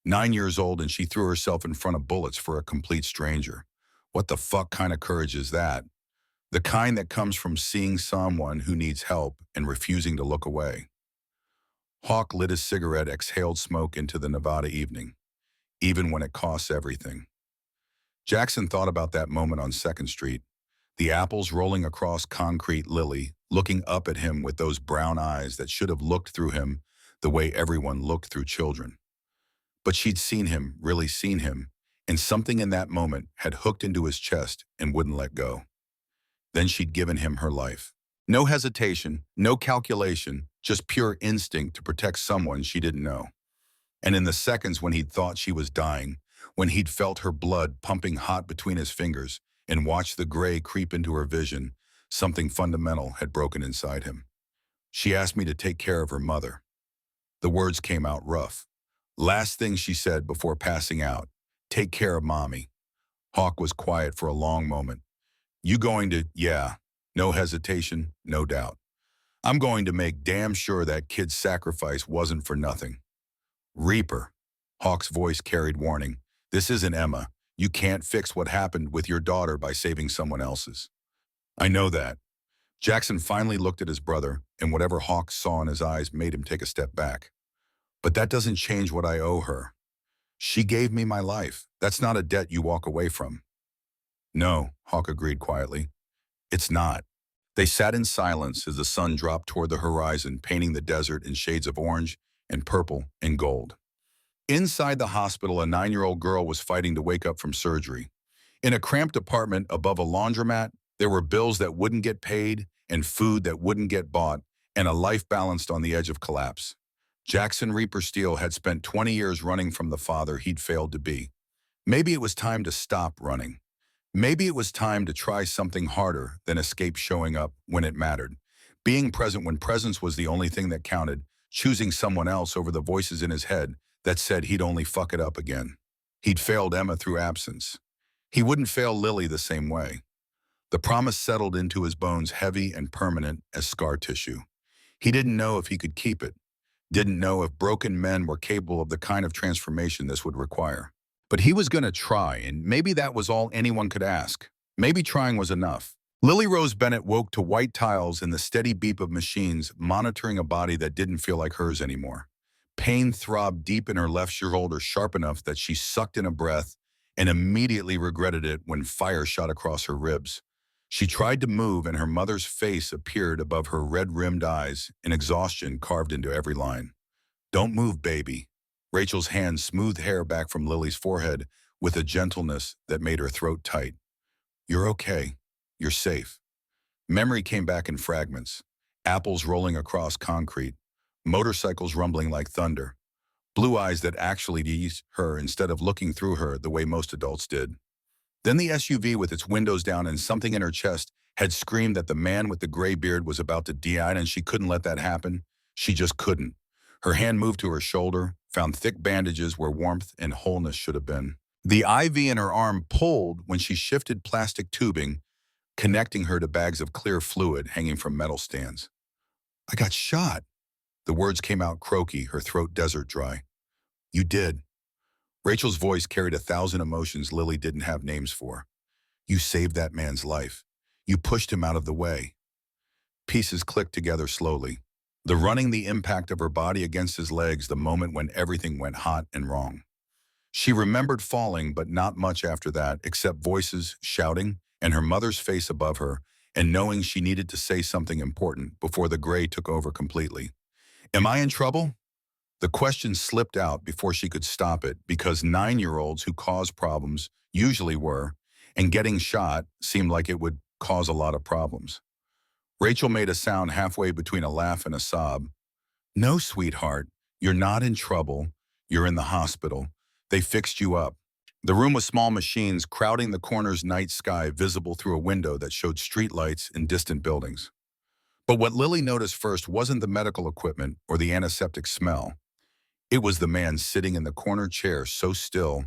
9 years old, and she threw herself in front of bullets for a complete stranger. What the fuck kind of courage is that? The kind that comes from seeing someone who needs help and refusing to look away. Hawk lit his cigarette, exhaled smoke into the Nevada evening, even when it costs everything. Jackson thought about that moment on 2nd Street, the apples rolling across concrete, Lily looking up at him with those brown eyes that should have looked through him the way everyone looked through children. But she'd seen him, really seen him, and something in that moment had hooked into his chest and wouldn't let go. Then she'd given him her life. No hesitation, no calculation, just pure instinct to protect someone she didn't know. And in the seconds when he'd thought she was dying, when he'd felt her blood pumping hot between his fingers and watched the gray creep into her vision, something fundamental had broken inside him. She asked me to take care of her mother. The words came out rough. Last thing she said before passing out, take care of mommy. Hawk was quiet for a long moment. You going to, yeah, no hesitation, no doubt. I'm going to make damn sure that kid's sacrifice wasn't for nothing. Reaper. Hawk's voice carried warning. This isn't Emma. You can't fix what happened with your daughter by saving someone else's. I know that. Jackson finally looked at his brother, and whatever Hawk saw in his eyes made him take a step back. But that doesn't change what I owe her. She gave me my life. That's not a debt you walk away from. No, Hawk agreed quietly. It's not. They sat in silence as the sun dropped toward the horizon, painting the desert in shades of orange and purple and gold. Inside the hospital, a 9-year-old girl was fighting to wake up from surgery. In a cramped apartment above a laundromat, there were bills that wouldn't get paid and food that wouldn't get bought, and a life balanced on the edge of collapse. Jackson Reaper Steele had spent 20 years running from the father he'd failed to be. Maybe it was time to stop running. Maybe it was time to try something harder than escape showing up when it mattered. Being present when presence was the only thing that counted, choosing someone else over the voices in his head that said he'd only fuck it up again. He'd failed Emma through absence. He wouldn't fail Lily the same way. The promise settled into his bones, heavy and permanent as scar tissue. He didn't know if he could keep it. Didn't know if broken men were capable of the kind of transformation this would require. But he was going to try, and maybe that was all anyone could ask. Maybe trying was enough. Lily Rose Bennett woke to white tiles and the steady beep of machines monitoring a body that didn't feel like hers anymore. Pain throbbed deep in her left shoulder, sharp enough that she sucked in a breath and immediately regretted it when fire shot across her ribs. She tried to move, and her mother's face appeared above her red-rimmed eyes, and exhaustion carved into every line. Don't move, baby. Rachel's hand smoothed hair back from Lily's forehead with a gentleness that made her throat tight. You're okay. You're safe. Memory came back in fragments. Apples rolling across concrete. Motorcycles rumbling like thunder. Blue eyes that actually teased her instead of looking through her the way most adults did. Then the SUV with its windows down, and something in her chest had screamed that the man with the gray beard was about to die, and she couldn't let that happen. She just couldn't. Her hand moved to her shoulder, found thick bandages where warmth and wholeness should have been. The IV in her arm pulled when she shifted plastic tubing, connecting her to bags of clear fluid hanging from metal stands. I got shot. The words came out croaky, her throat desert dry. You did. Rachel's voice carried 1,000 emotions Lily didn't have names for. You saved that man's life. You pushed him out of the way. Pieces clicked together slowly. The running, the impact of her body against his legs, the moment when everything went hot and wrong. She remembered falling, but not much after that, except voices shouting and her mother's face above her, and knowing she needed to say something important before the gray took over completely. Am I in trouble? The question slipped out before she could stop it because 9-year-olds who cause problems usually were, and getting shot seemed like it would cause a lot of problems. Rachel made a sound halfway between a laugh and a sob. No, sweetheart, you're not in trouble. You're in the hospital. They fixed you up. The room was small machines crowding the corner's night sky visible through a window that showed streetlights and distant buildings. But what Lily noticed first wasn't the medical equipment or the antiseptic smell. It was the man sitting in the corner chair so still,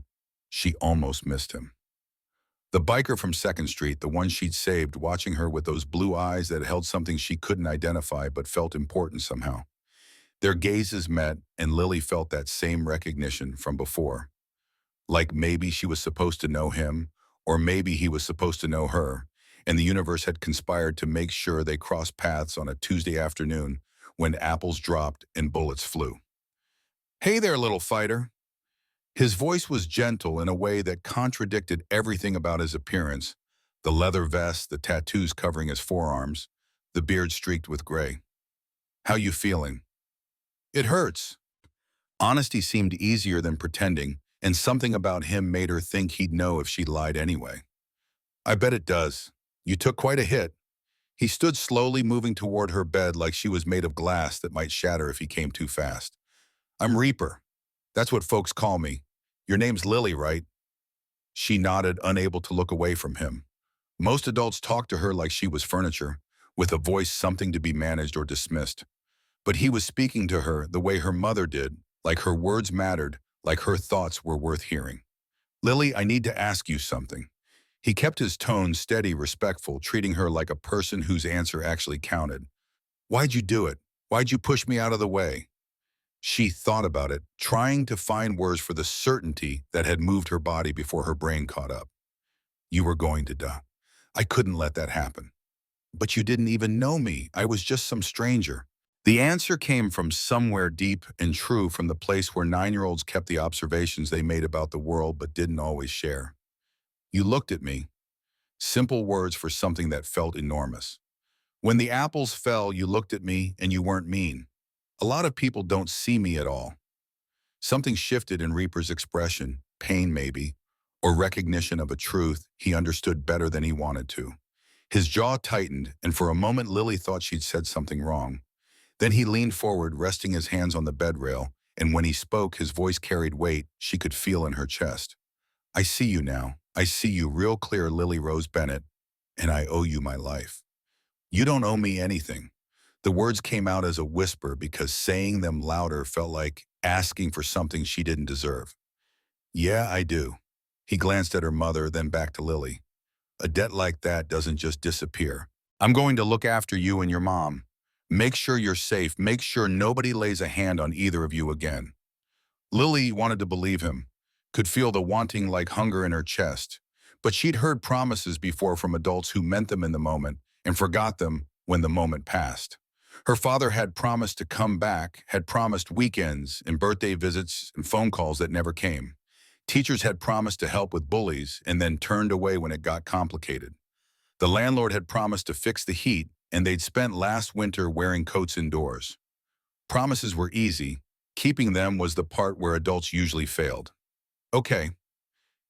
she almost missed him. The biker from 2nd Street, the one she'd saved, watching her with those blue eyes that held something she couldn't identify but felt important somehow. Their gazes met, and Lily felt that same recognition from before. Like maybe she was supposed to know him, or maybe he was supposed to know her, and the universe had conspired to make sure they crossed paths on a Tuesday afternoon when apples dropped and bullets flew. Hey there, little fighter. His voice was gentle in a way that contradicted everything about his appearance, the leather vest, the tattoos covering his forearms, the beard streaked with gray. How you feeling? It hurts. Honesty seemed easier than pretending, and something about him made her think he'd know if she lied anyway. I bet it does. You took quite a hit. He stood slowly moving toward her bed like she was made of glass that might shatter if he came too fast. I'm Reaper. That's what folks call me. Your name's Lily, right? She nodded, unable to look away from him. Most adults talked to her like she was furniture, with a voice something to be managed or dismissed. But he was speaking to her the way her mother did, like her words mattered, like her thoughts were worth hearing. Lily, I need to ask you something. He kept his tone steady, respectful, treating her like a person whose answer actually counted. Why'd you do it? Why'd you push me out of the way? She thought about it, trying to find words for the certainty that had moved her body before her brain caught up. You were going to die. I couldn't let that happen. But you didn't even know me. I was just some stranger. The answer came from somewhere deep and true, from the place where 9-year-olds kept the observations they made about the world but didn't always share. You looked at me. Simple words for something that felt enormous. When the apples fell, you looked at me and you weren't mean. A lot of people don't see me at all. Something shifted in Reaper's expression, pain maybe, or recognition of a truth he understood better than he wanted to. His jaw tightened, and for a moment Lily thought she'd said something wrong. Then he leaned forward, resting his hands on the bed rail, and when he spoke, his voice carried weight she could feel in her chest. I see you now. I see you real clear, Lily Rose Bennett, and I owe you my life. You don't owe me anything. The words came out as a whisper because saying them louder felt like asking for something she didn't deserve. Yeah, I do. He glanced at her mother, then back to Lily. A debt like that doesn't just disappear. I'm going to look after you and your mom. Make sure you're safe. Make sure nobody lays a hand on either of you again. Lily wanted to believe him, could feel the wanting like hunger in her chest. But she'd heard promises before from adults who meant them in the moment and forgot them when the moment passed. Her father had promised to come back, had promised weekends and birthday visits and phone calls that never came. Teachers had promised to help with bullies and then turned away when it got complicated. The landlord had promised to fix the heat, and they'd spent last winter wearing coats indoors. Promises were easy. Keeping them was the part where adults usually failed. Okay.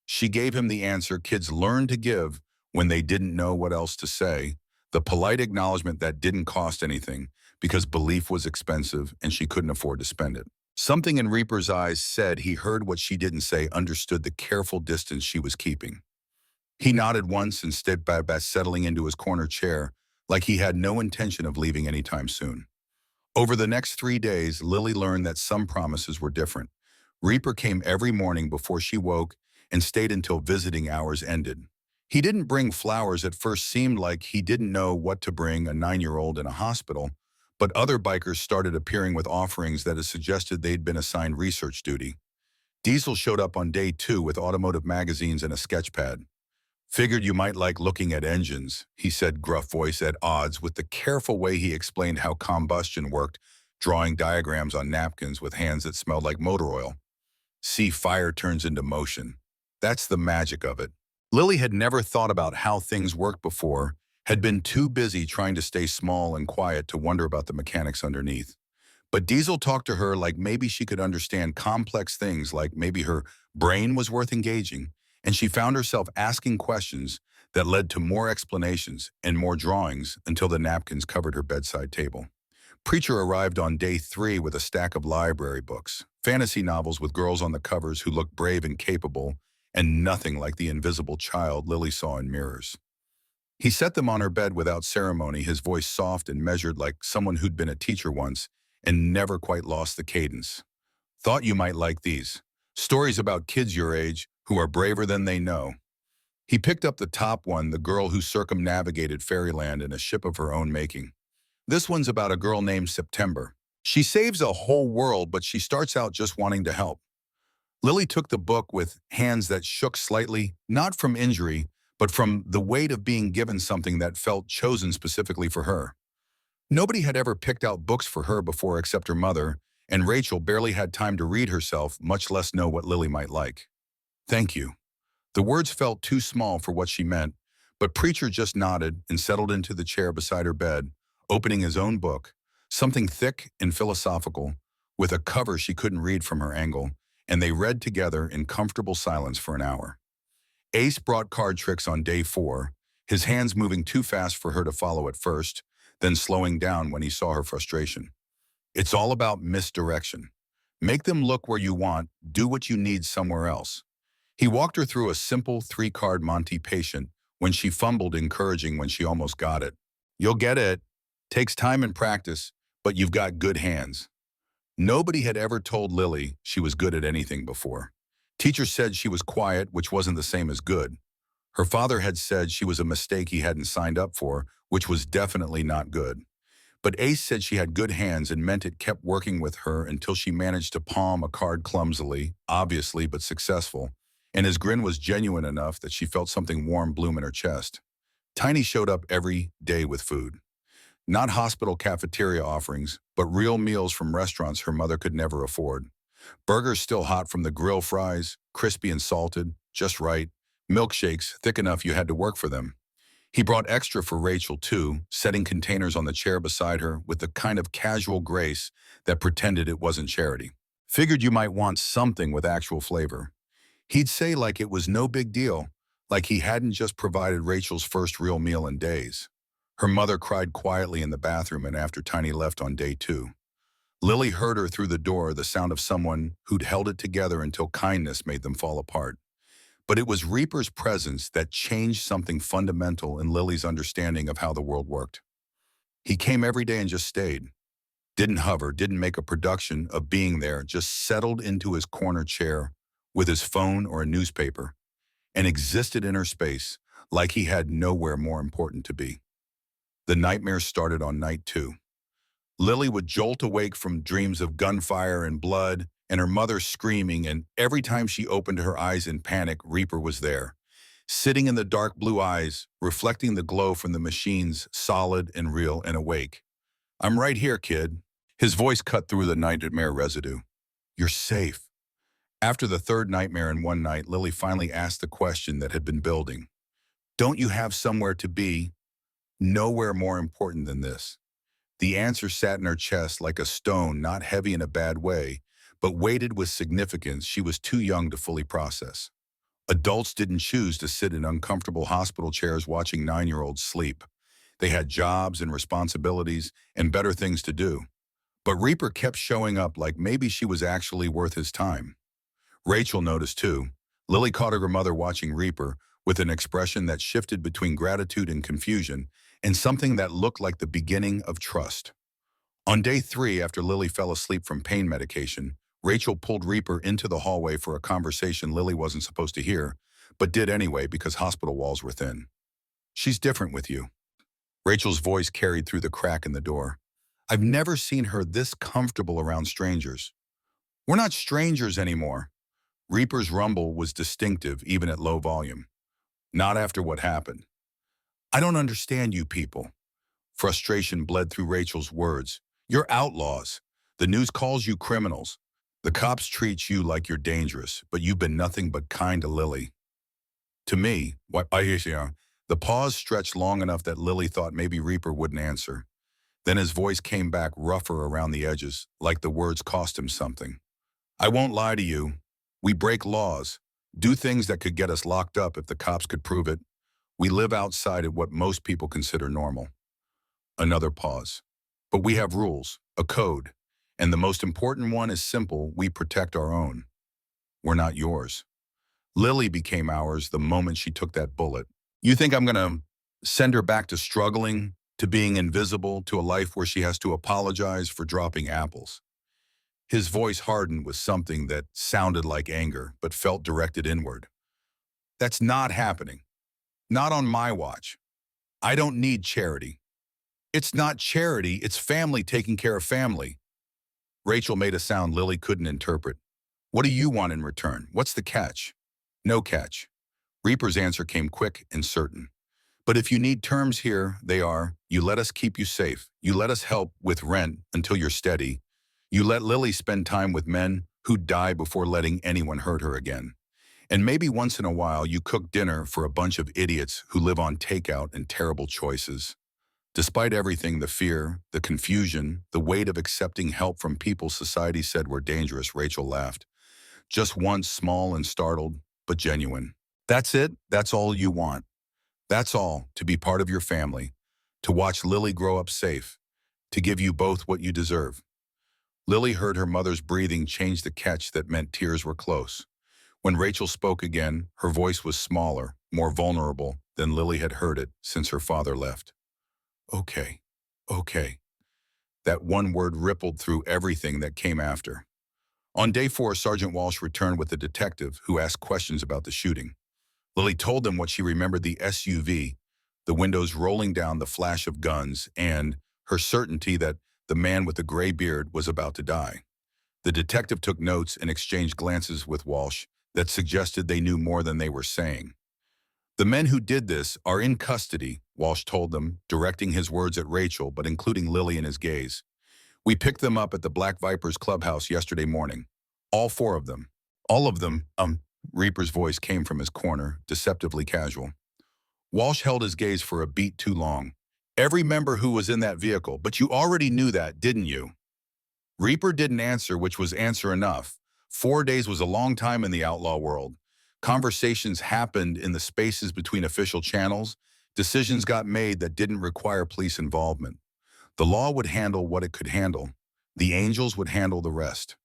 She gave him the answer kids learned to give when they didn't know what else to say, the polite acknowledgement that didn't cost anything because belief was expensive and she couldn't afford to spend it. Something in Reaper's eyes said he heard what she didn't say, understood the careful distance she was keeping. He nodded once and stepped back, settling into his corner chair like he had no intention of leaving anytime soon. Over the next 3 days, Lily learned that some promises were different. Reaper came every morning before she woke and stayed until visiting hours ended. He didn't bring flowers. At first seemed like he didn't know what to bring a 9-year-old in a hospital, but other bikers started appearing with offerings that had suggested they'd been assigned research duty. Diesel showed up on day 2 with automotive magazines and a sketch pad. "Figured you might like looking at engines," he said, gruff voice at odds with the careful way he explained how combustion worked, drawing diagrams on napkins with hands that smelled like motor oil. "See, fire turns into motion. That's the magic of it." Lily had never thought about how things worked before, had been too busy trying to stay small and quiet to wonder about the mechanics underneath. But Diesel talked to her like maybe she could understand complex things, like maybe her brain was worth engaging, and she found herself asking questions that led to more explanations and more drawings until the napkins covered her bedside table. Preacher arrived on day 3 with a stack of library books, fantasy novels with girls on the covers who looked brave and capable, and nothing like the invisible child Lily saw in mirrors. He set them on her bed without ceremony, his voice soft and measured like someone who'd been a teacher once and never quite lost the cadence. "Thought you might like these. Stories about kids your age who are braver than they know." He picked up the top one, the girl who circumnavigated fairyland in a ship of her own making. "This one's about a girl named September. She saves a whole world, but she starts out just wanting to help." Lily took the book with hands that shook slightly, not from injury, but from the weight of being given something that felt chosen specifically for her. Nobody had ever picked out books for her before except her mother, and Rachel barely had time to read herself, much less know what Lily might like. "Thank you." The words felt too small for what she meant, but Preacher just nodded and settled into the chair beside her bed, opening his own book, something thick and philosophical, with a cover she couldn't read from her angle, and they read together in comfortable silence for an hour. Ace brought card tricks on day 4, his hands moving too fast for her to follow at first, then slowing down when he saw her frustration. "It's all about misdirection. Make them look where you want, do what you need somewhere else." He walked her through a simple 3-card Monty patient when she fumbled, encouraging when she almost got it. "You'll get it. Takes time and practice, but you've got good hands." Nobody had ever told Lily she was good at anything before. Teacher said she was quiet, which wasn't the same as good. Her father had said she was a mistake he hadn't signed up for, which was definitely not good. But Ace said she had good hands and meant it, kept working with her until she managed to palm a card clumsily, obviously but successful, and his grin was genuine enough that she felt something warm bloom in her chest. Tiny showed up every day with food. Not hospital cafeteria offerings, but real meals from restaurants her mother could never afford. Burgers still hot from the grill, fries, crispy and salted, just right, milkshakes thick enough you had to work for them. He brought extra for Rachel too, setting containers on the chair beside her with the kind of casual grace that pretended it wasn't charity. "Figured you might want something with actual flavor." He'd say like it was no big deal, like he hadn't just provided Rachel's first real meal in days. Her mother cried quietly in the bathroom, and after Tiny left on day 2, Lily heard her through the door, the sound of someone who'd held it together until kindness made them fall apart. But it was Reaper's presence that changed something fundamental in Lily's understanding of how the world worked. He came every day and just stayed. Didn't hover, didn't make a production of being there, just settled into his corner chair with his phone or a newspaper and existed in her space like he had nowhere more important to be. The nightmares started on night 2. Lily would jolt awake from dreams of gunfire and blood and her mother screaming, and every time she opened her eyes in panic, Reaper was there, sitting in the dark blue eyes, reflecting the glow from the machines, solid and real and awake. "I'm right here, kid." His voice cut through the nightmare residue. "You're safe." After the 3rd nightmare in one night, Lily finally asked the question that had been building. "Don't you have somewhere to be? Nowhere more important than this?" The answer sat in her chest like a stone, not heavy in a bad way, but weighted with significance she was too young to fully process. Adults didn't choose to sit in uncomfortable hospital chairs watching 9-year-olds sleep. They had jobs and responsibilities and better things to do. But Reaper kept showing up like maybe she was actually worth his time. Rachel noticed too. Lily caught her mother watching Reaper with an expression that shifted between gratitude and confusion, and something that looked like the beginning of trust. On day 3, after Lily fell asleep from pain medication, Rachel pulled Reaper into the hallway for a conversation Lily wasn't supposed to hear, but did anyway because hospital walls were thin. She's different with you. Rachel's voice carried through the crack in the door. I've never seen her this comfortable around strangers. We're not strangers anymore. Reaper's rumble was distinctive even at low volume. Not after what happened. I don't understand you people. Frustration bled through Rachel's words. You're outlaws. The news calls you criminals. The cops treat you like you're dangerous, but you've been nothing but kind to Lily. To me, the pause stretched long enough that Lily thought maybe Reaper wouldn't answer. Then his voice came back rougher around the edges, like the words cost him something. I won't lie to you. We break laws, do things that could get us locked up if the cops could prove it. We live outside of what most people consider normal. Another pause. But we have rules, a code, and the most important one is simple: we protect our own. We're not yours. Lily became ours the moment she took that bullet. You think I'm gonna send her back to struggling, to being invisible, to a life where she has to apologize for dropping apples? His voice hardened with something that sounded like anger, but felt directed inward. That's not happening. Not on my watch. I don't need charity. It's not charity, it's family taking care of family. Rachel made a sound Lily couldn't interpret. What do you want in return? What's the catch? No catch. Reaper's answer came quick and certain. But if you need terms here, they are, you let us keep you safe. You let us help with rent until you're steady. You let Lily spend time with men who die before letting anyone hurt her again. And maybe once in a while you cook dinner for a bunch of idiots who live on takeout and terrible choices. Despite everything, the fear, the confusion, the weight of accepting help from people society said were dangerous, Rachel laughed. Just once, small and startled, but genuine. That's it? That's all you want? That's all, to be part of your family, to watch Lily grow up safe, to give you both what you deserve. Lily heard her mother's breathing change the catch that meant tears were close. When Rachel spoke again, her voice was smaller, more vulnerable than Lily had heard it since her father left. Okay, okay. That one word rippled through everything that came after. On day 4, Sergeant Walsh returned with a detective who asked questions about the shooting. Lily told them what she remembered: the SUV, the windows rolling down, the flash of guns, and her certainty that the man with the gray beard was about to die. The detective took notes and exchanged glances with Walsh that suggested they knew more than they were saying. The men who did this are in custody, Walsh told them, directing his words at Rachel but including Lily in his gaze. We picked them up at the Black Vipers clubhouse yesterday morning. All 4 of them. All of them, Reaper's voice came from his corner, deceptively casual. Walsh held his gaze for a beat too long. Every member who was in that vehicle, but you already knew that, didn't you? Reaper didn't answer, which was answer enough. 4 days was a long time in the outlaw world. Conversations happened in the spaces between official channels. Decisions got made that didn't require police involvement. The law would handle what it could handle. The angels would handle the rest.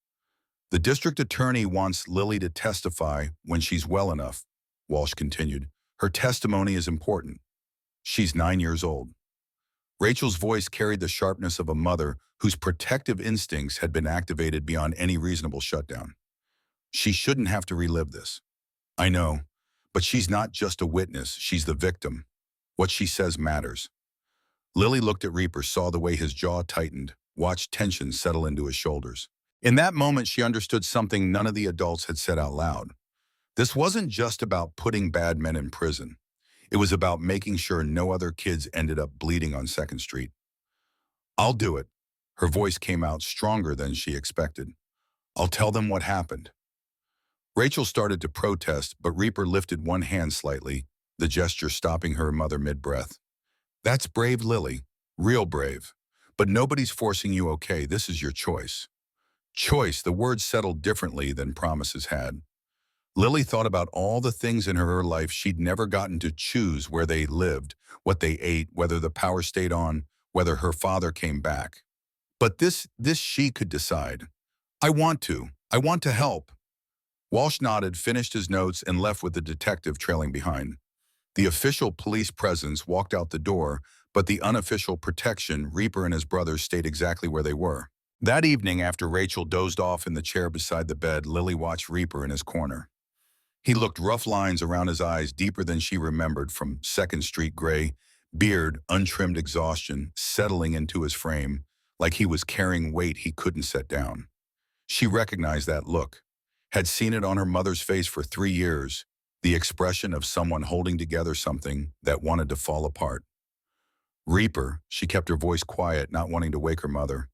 The district attorney wants Lily to testify when she's well enough, Walsh continued. Her testimony is important. She's 9 years old. Rachel's voice carried the sharpness of a mother whose protective instincts had been activated beyond any reasonable shutdown. She shouldn't have to relive this. I know, but she's not just a witness, she's the victim. What she says matters. Lily looked at Reaper, saw the way his jaw tightened, watched tension settle into his shoulders. In that moment, she understood something none of the adults had said out loud. This wasn't just about putting bad men in prison. It was about making sure no other kids ended up bleeding on 2nd Street. I'll do it. Her voice came out stronger than she expected. I'll tell them what happened. Rachel started to protest, but Reaper lifted one hand slightly, the gesture stopping her mother mid-breath. That's brave, Lily. Real brave. But nobody's forcing you, okay? This is your choice. Choice, the word settled differently than promises had. Lily thought about all the things in her life she'd never gotten to choose: where they lived, what they ate, whether the power stayed on, whether her father came back. But this she could decide. I want to help. Walsh nodded, finished his notes, and left with the detective trailing behind. The official police presence walked out the door, but the unofficial protection, Reaper and his brothers, stayed exactly where they were. That evening, after Rachel dozed off in the chair beside the bed, Lily watched Reaper in his corner. He looked rough lines around his eyes deeper than she remembered from Second Street gray, beard, untrimmed exhaustion settling into his frame like he was carrying weight he couldn't set down. She recognized that look, had seen it on her mother's face for 3 years, the expression of someone holding together something that wanted to fall apart. Reaper, she kept her voice quiet, not wanting to wake her mother.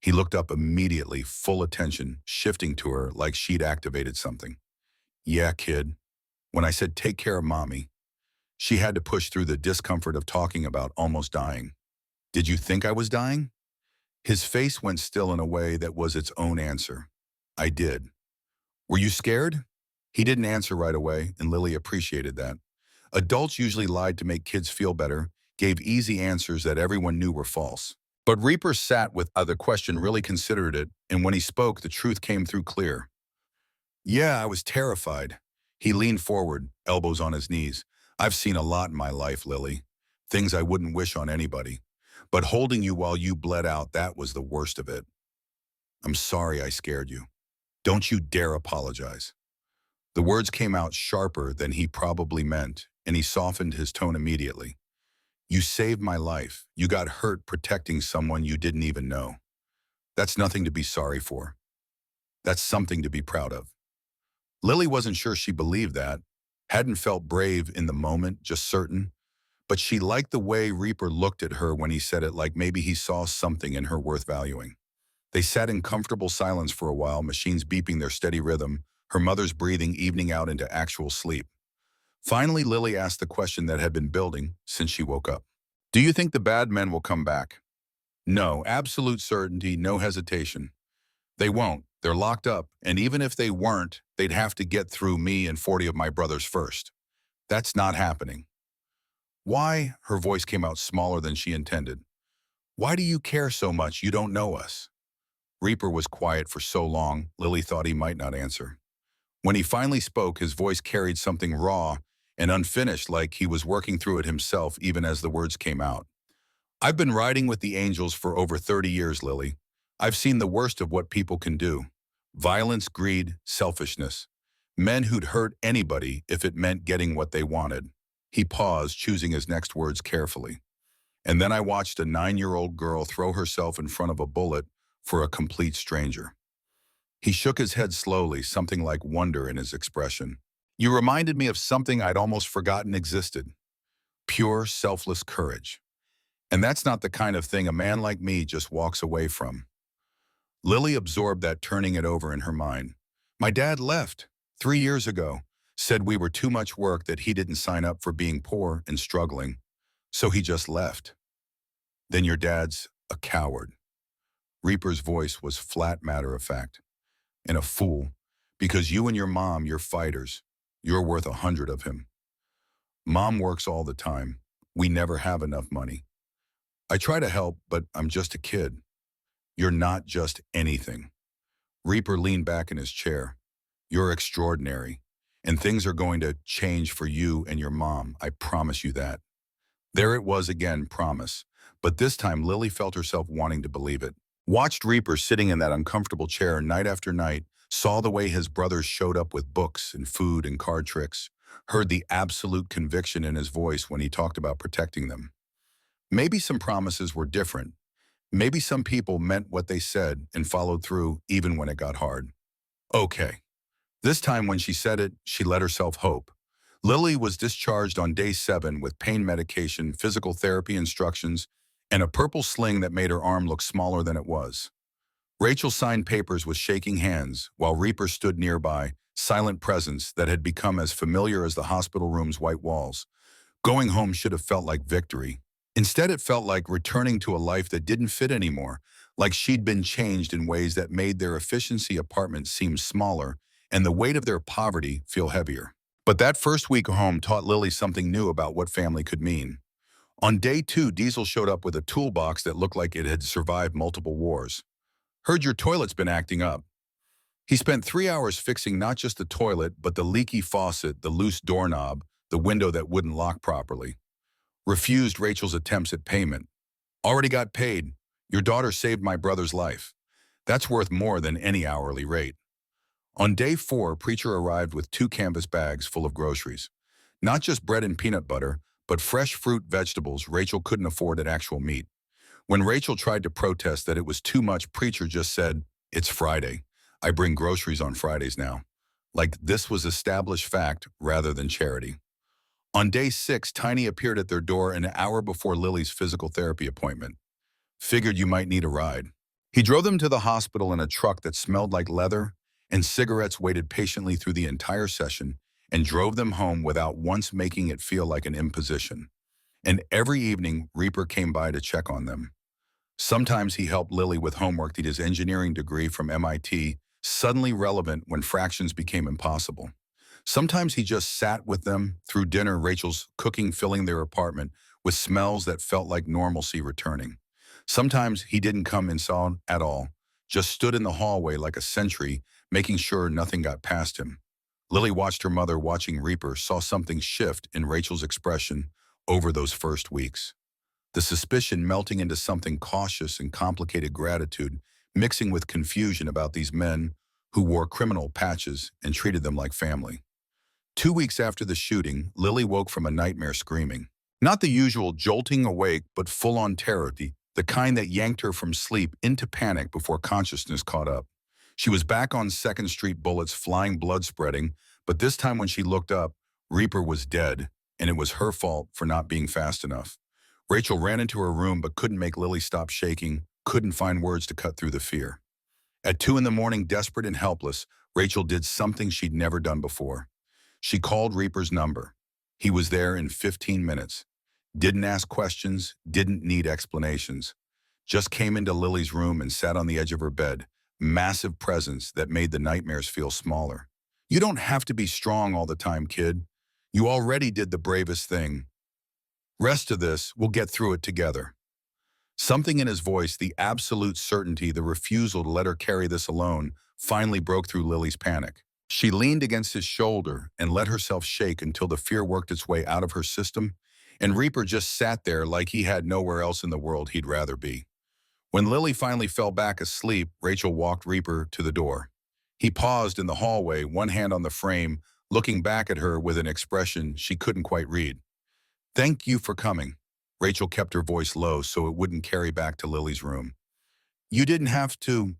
He looked up immediately, full attention, shifting to her like she'd activated something. Yeah, kid. When I said take care of mommy, she had to push through the discomfort of talking about almost dying. Did you think I was dying? His face went still in a way that was its own answer. I did. Were you scared? He didn't answer right away, and Lily appreciated that. Adults usually lied to make kids feel better, gave easy answers that everyone knew were false. But Reaper sat with the question, really considered it, and when he spoke, the truth came through clear. Yeah, I was terrified. He leaned forward, elbows on his knees. I've seen a lot in my life, Lily. Things I wouldn't wish on anybody. But holding you while you bled out, that was the worst of it. I'm sorry I scared you. Don't you dare apologize. The words came out sharper than he probably meant, and he softened his tone immediately. You saved my life. You got hurt protecting someone you didn't even know. That's nothing to be sorry for. That's something to be proud of. Lily wasn't sure she believed that, hadn't felt brave in the moment, just certain, but she liked the way Reaper looked at her when he said it, like maybe he saw something in her worth valuing. They sat in comfortable silence for a while, machines beeping their steady rhythm, her mother's breathing evening out into actual sleep. Finally, Lily asked the question that had been building since she woke up. Do you think the bad men will come back? No, absolute certainty, no hesitation. They won't. They're locked up, and even if they weren't, they'd have to get through me and 40 of my brothers first. That's not happening. Why? Her voice came out smaller than she intended. Why do you care so much? You don't know us. Reaper was quiet for so long, Lily thought he might not answer. When he finally spoke, his voice carried something raw and unfinished, like he was working through it himself even as the words came out. I've been riding with the angels for over 30 years, Lily. I've seen the worst of what people can do. Violence, greed, selfishness. Men who'd hurt anybody if it meant getting what they wanted. He paused, choosing his next words carefully. And then I watched a 9-year-old girl throw herself in front of a bullet for a complete stranger. He shook his head slowly, something like wonder in his expression. You reminded me of something I'd almost forgotten existed. Pure, selfless courage. And that's not the kind of thing a man like me just walks away from. Lily absorbed that, turning it over in her mind. My dad left 3 years ago, said we were too much work, that he didn't sign up for being poor and struggling. So he just left. Then your dad's a coward. Reaper's voice was flat matter of fact. And a fool, because you and your mom, you're fighters. You're worth 100 of him. Mom works all the time. We never have enough money. I try to help, but I'm just a kid. You're not just anything. Reaper leaned back in his chair. You're extraordinary, and things are going to change for you and your mom. I promise you that. There it was again, promise. But this time Lily felt herself wanting to believe it. Watched Reaper sitting in that uncomfortable chair night after night, saw the way his brothers showed up with books and food and card tricks, heard the absolute conviction in his voice when he talked about protecting them. Maybe some promises were different. Maybe some people meant what they said and followed through even when it got hard. Okay. This time when she said it, she let herself hope. Lily was discharged on day 7 with pain medication, physical therapy instructions, and a purple sling that made her arm look smaller than it was. Rachel signed papers with shaking hands, while Reaper stood nearby, silent presence that had become as familiar as the hospital room's white walls. Going home should have felt like victory. Instead, it felt like returning to a life that didn't fit anymore, like she'd been changed in ways that made their efficiency apartment seem smaller and the weight of their poverty feel heavier. But that first week home taught Lily something new about what family could mean. On day 2, Diesel showed up with a toolbox that looked like it had survived multiple wars. Heard your toilet's been acting up. He spent 3 hours fixing not just the toilet, but the leaky faucet, the loose doorknob, the window that wouldn't lock properly. Refused Rachel's attempts at payment. Already got paid. Your daughter saved my brother's life. That's worth more than any hourly rate. On day 4, Preacher arrived with 2 canvas bags full of groceries. Not just bread and peanut butter, but fresh fruit, vegetables Rachel couldn't afford at actual meat. When Rachel tried to protest that it was too much, Preacher just said, "It's Friday. I bring groceries on Fridays now." Like this was established fact rather than charity. On day 6, Tiny appeared at their door an hour before Lily's physical therapy appointment. Figured you might need a ride. He drove them to the hospital in a truck that smelled like leather, and cigarettes waited patiently through the entire session, and drove them home without once making it feel like an imposition. And every evening, Reaper came by to check on them. Sometimes he helped Lily with homework that his engineering degree from MIT, suddenly relevant when fractions became impossible. Sometimes he just sat with them through dinner, Rachel's cooking filling their apartment with smells that felt like normalcy returning. Sometimes he didn't come inside at all, just stood in the hallway like a sentry, making sure nothing got past him. Lily watched her mother watching Reaper, saw something shift in Rachel's expression over those first weeks. The suspicion melting into something cautious and complicated gratitude, mixing with confusion about these men who wore criminal patches and treated them like family. 2 weeks after the shooting, Lily woke from a nightmare screaming. Not the usual jolting awake, but full-on terror, the kind that yanked her from sleep into panic before consciousness caught up. She was back on 2nd Street, bullets flying, blood spreading, but this time when she looked up, Reaper was dead, and it was her fault for not being fast enough. Rachel ran into her room but couldn't make Lily stop shaking, couldn't find words to cut through the fear. At 2 in the morning, desperate and helpless, Rachel did something she'd never done before. She called Reaper's number. He was there in 15 minutes. Didn't ask questions, didn't need explanations. Just came into Lily's room and sat on the edge of her bed, massive presence that made the nightmares feel smaller. "You don't have to be strong all the time, kid. You already did the bravest thing. Rest of this, we'll get through it together." Something in his voice, the absolute certainty, the refusal to let her carry this alone, finally broke through Lily's panic. She leaned against his shoulder and let herself shake until the fear worked its way out of her system, and Reaper just sat there like he had nowhere else in the world he'd rather be. When Lily finally fell back asleep, Rachel walked Reaper to the door. He paused in the hallway, one hand on the frame, looking back at her with an expression she couldn't quite read. "Thank you for coming." Rachel kept her voice low so it wouldn't carry back to Lily's room. "You didn't have to."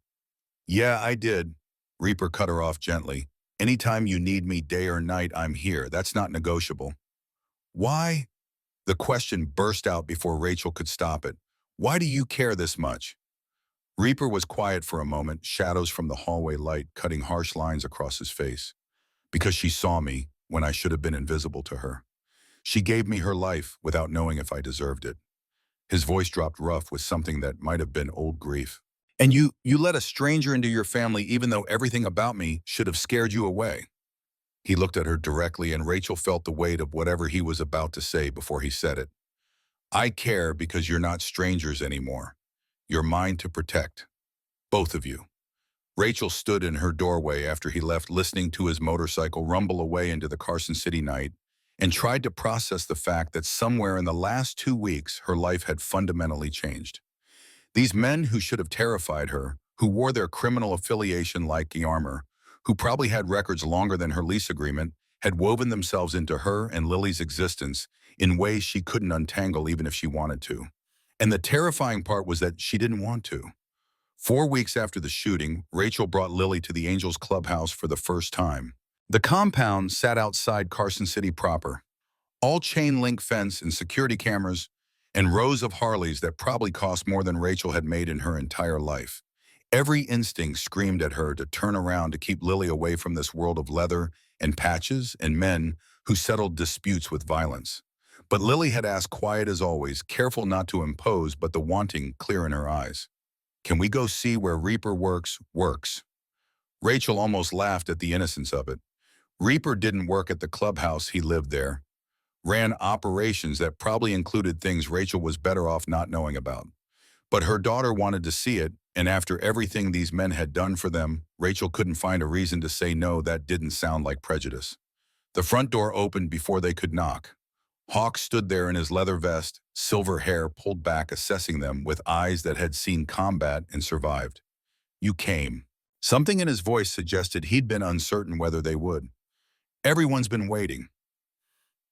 "Yeah, I did." Reaper cut her off gently. "Anytime you need me, day or night, I'm here. That's not negotiable." "Why?" The question burst out before Rachel could stop it. "Why do you care this much?" Reaper was quiet for a moment, shadows from the hallway light cutting harsh lines across his face. "Because she saw me when I should have been invisible to her. She gave me her life without knowing if I deserved it." His voice dropped rough with something that might have been old grief. "And you let a stranger into your family even though everything about me should have scared you away." He looked at her directly, and Rachel felt the weight of whatever he was about to say before he said it. "I care because you're not strangers anymore. You're mine to protect. Both of you." Rachel stood in her doorway after he left, listening to his motorcycle rumble away into the Carson City night, and tried to process the fact that somewhere in the last 2 weeks her life had fundamentally changed. These men who should have terrified her, who wore their criminal affiliation like armor, who probably had records longer than her lease agreement, had woven themselves into her and Lily's existence in ways she couldn't untangle even if she wanted to. And the terrifying part was that she didn't want to. 4 weeks after the shooting, Rachel brought Lily to the Angels clubhouse for the first time. The compound sat outside Carson City proper. All chain-link fence and security cameras, and rows of Harleys that probably cost more than Rachel had made in her entire life. Every instinct screamed at her to turn around to keep Lily away from this world of leather and patches and men who settled disputes with violence. But Lily had asked, quiet as always, careful not to impose, but the wanting clear in her eyes. "Can we go see where Reaper works?" Rachel almost laughed at the innocence of it. Reaper didn't work at the clubhouse, he lived there. Ran operations that probably included things Rachel was better off not knowing about. But her daughter wanted to see it, and after everything these men had done for them, Rachel couldn't find a reason to say no. That didn't sound like prejudice. The front door opened before they could knock. Hawk stood there in his leather vest, silver hair pulled back, assessing them with eyes that had seen combat and survived. "You came." Something in his voice suggested he'd been uncertain whether they would. Everyone's been waiting.